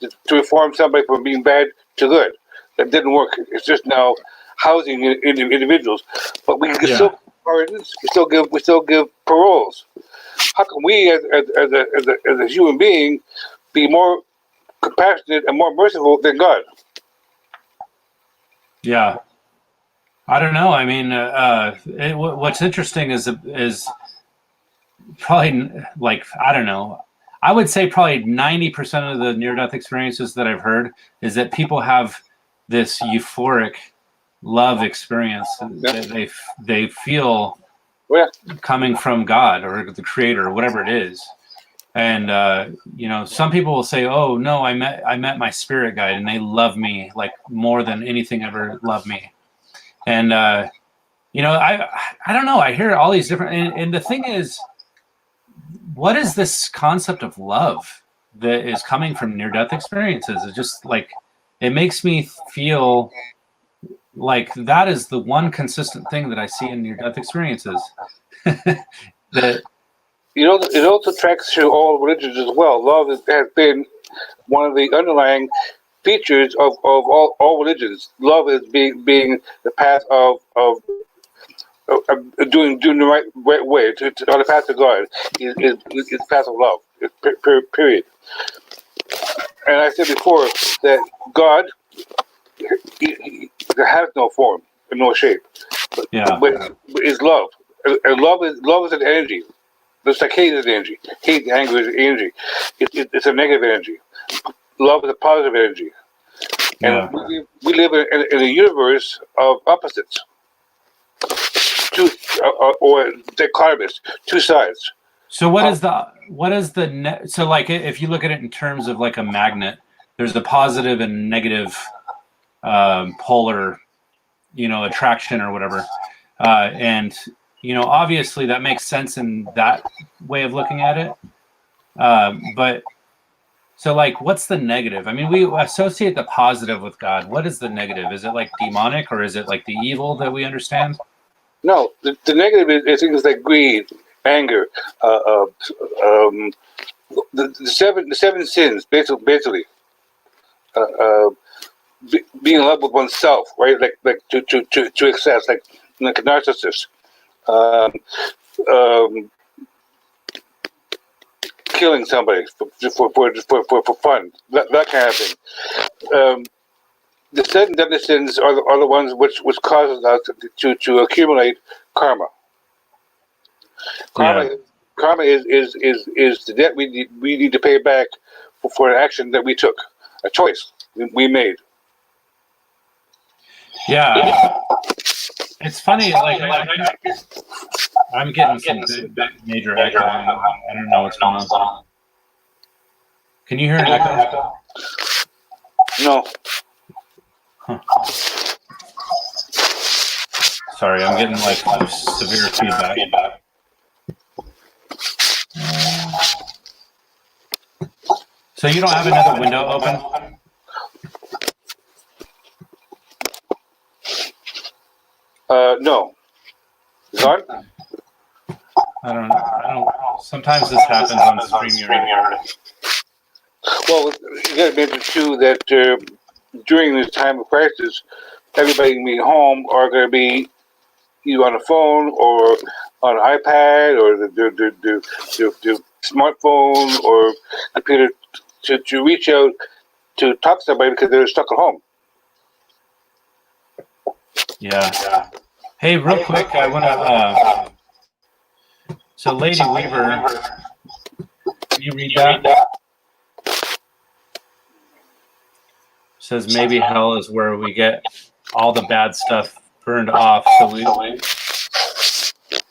to reform somebody from being bad to good. That didn't work. It's just now housing individuals. But we can still pardons. We still give paroles. How can we, as a human being, be more compassionate and more merciful than God? Yeah. I don't know. I mean, what's interesting is probably, like, I don't know. I would say probably 90% of the near-death experiences that I've heard is that people have this euphoric love experience that they feel coming from God or the Creator or whatever it is. And some people will say, "Oh no, I met my spirit guide and they love me like more than anything ever loved me." And I don't know. I hear all these different, and the thing is, what is this concept of love that is coming from near-death experiences? It's just like, it makes me feel like that is the one consistent thing that I see in near-death experiences. That it also tracks through all religions as well. Love has been one of the underlying features of all religions. Love is being the path of doing the right way on the path to God is the path of love. Period. And I said before that God there has no form and no shape, but is love. And love is an energy. Just like hate is an energy. Hate, anger is an energy. It's a negative energy. Love is a positive energy. And we live in a universe of opposites. Or dichotomous, two sides. So so like if you look at it in terms of like a magnet, there's the positive and negative polar, attraction or whatever, and obviously that makes sense in that way of looking at it. But so like, what's the negative? I mean, we associate the positive with God. What is the negative? Is it like demonic, or is it like the evil that we understand? No, the negative is things like greed, anger, the seven sins, basically. Being in love with oneself, right? Like to excess, like a narcissist. killing somebody for fun, that kind of thing. The sudden deadly sins are the ones which causes us to accumulate karma. Karma is the debt we need to pay back for an action that we took, a choice we made. Yeah, it's funny. Like I'm getting some big major echo. I don't know what's going on. Can you hear an echo? No. Huh. Sorry, I'm getting like severe feedback. So you don't have another window open? No. Is it on? I don't know. Sometimes this happens on StreamYard. Well, you got to mention too that during this time of crisis, everybody can be home or going to be either on a phone or on an iPad or the smartphone or computer to reach out to talk to somebody because they're stuck at home. Yeah. Hey, real quick, I want to. So, Lady Weaver, can you read that? Says maybe hell is where we get all the bad stuff burned off,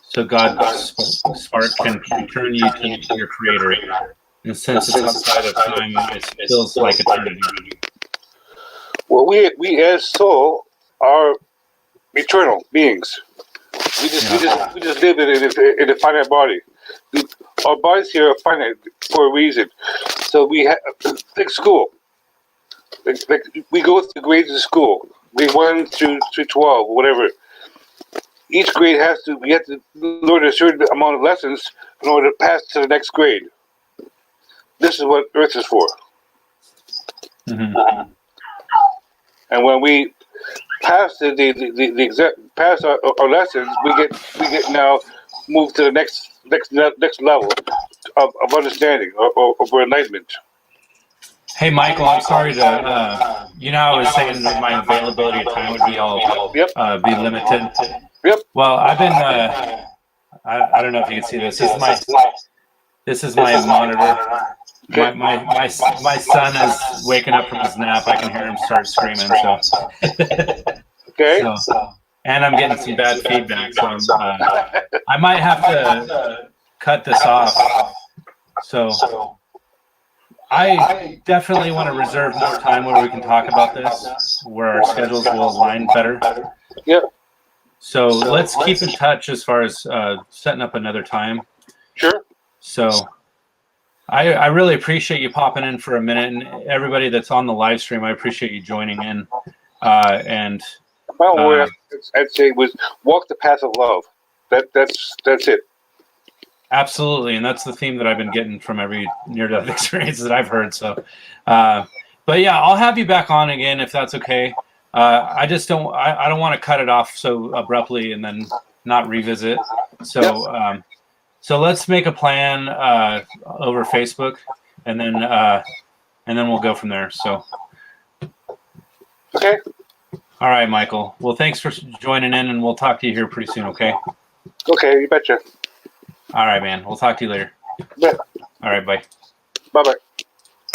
so God's spark can return you to your Creator. And since it's outside of time, it feels like eternity. Well, we as soul are eternal beings. We just live in a finite body. Our bodies here are finite for a reason. So we have like school. Like we go through grades in school, grade 1 through 12, whatever. Each grade we have to learn a certain amount of lessons in order to pass to the next grade. This is what Earth is for. Mm-hmm. And when we pass pass our lessons, we get now moved to the next level of understanding or enlightenment. Hey, Michael, I'm sorry to, I was saying that my availability of time would be be limited. Yep. Well, I've been, I don't know if you can see this. This is my monitor. Okay. My son is waking up from his nap. I can hear him start screaming. So. Okay. And I'm getting some bad feedback, so I might have to cut this off. So I definitely want to reserve more time where we can talk about this, where our schedules will align better. Yep. So let's keep in touch as far as setting up another time. Sure. So I really appreciate you popping in for a minute, and everybody that's on the live stream, I appreciate you joining in. And my word, I'd say was walk the path of love. That's it. Absolutely, and that's the theme that I've been getting from every near-death experience that I've heard. So, but yeah, I'll have you back on again if that's okay. I just don't. I don't want to cut it off so abruptly and then not revisit. So, so let's make a plan over Facebook, and then we'll go from there. So, okay. All right, Michael. Well, thanks for joining in, and we'll talk to you here pretty soon. Okay. Okay, you betcha. All right, man. We'll talk to you later. Yeah. All right, bye. Bye-bye.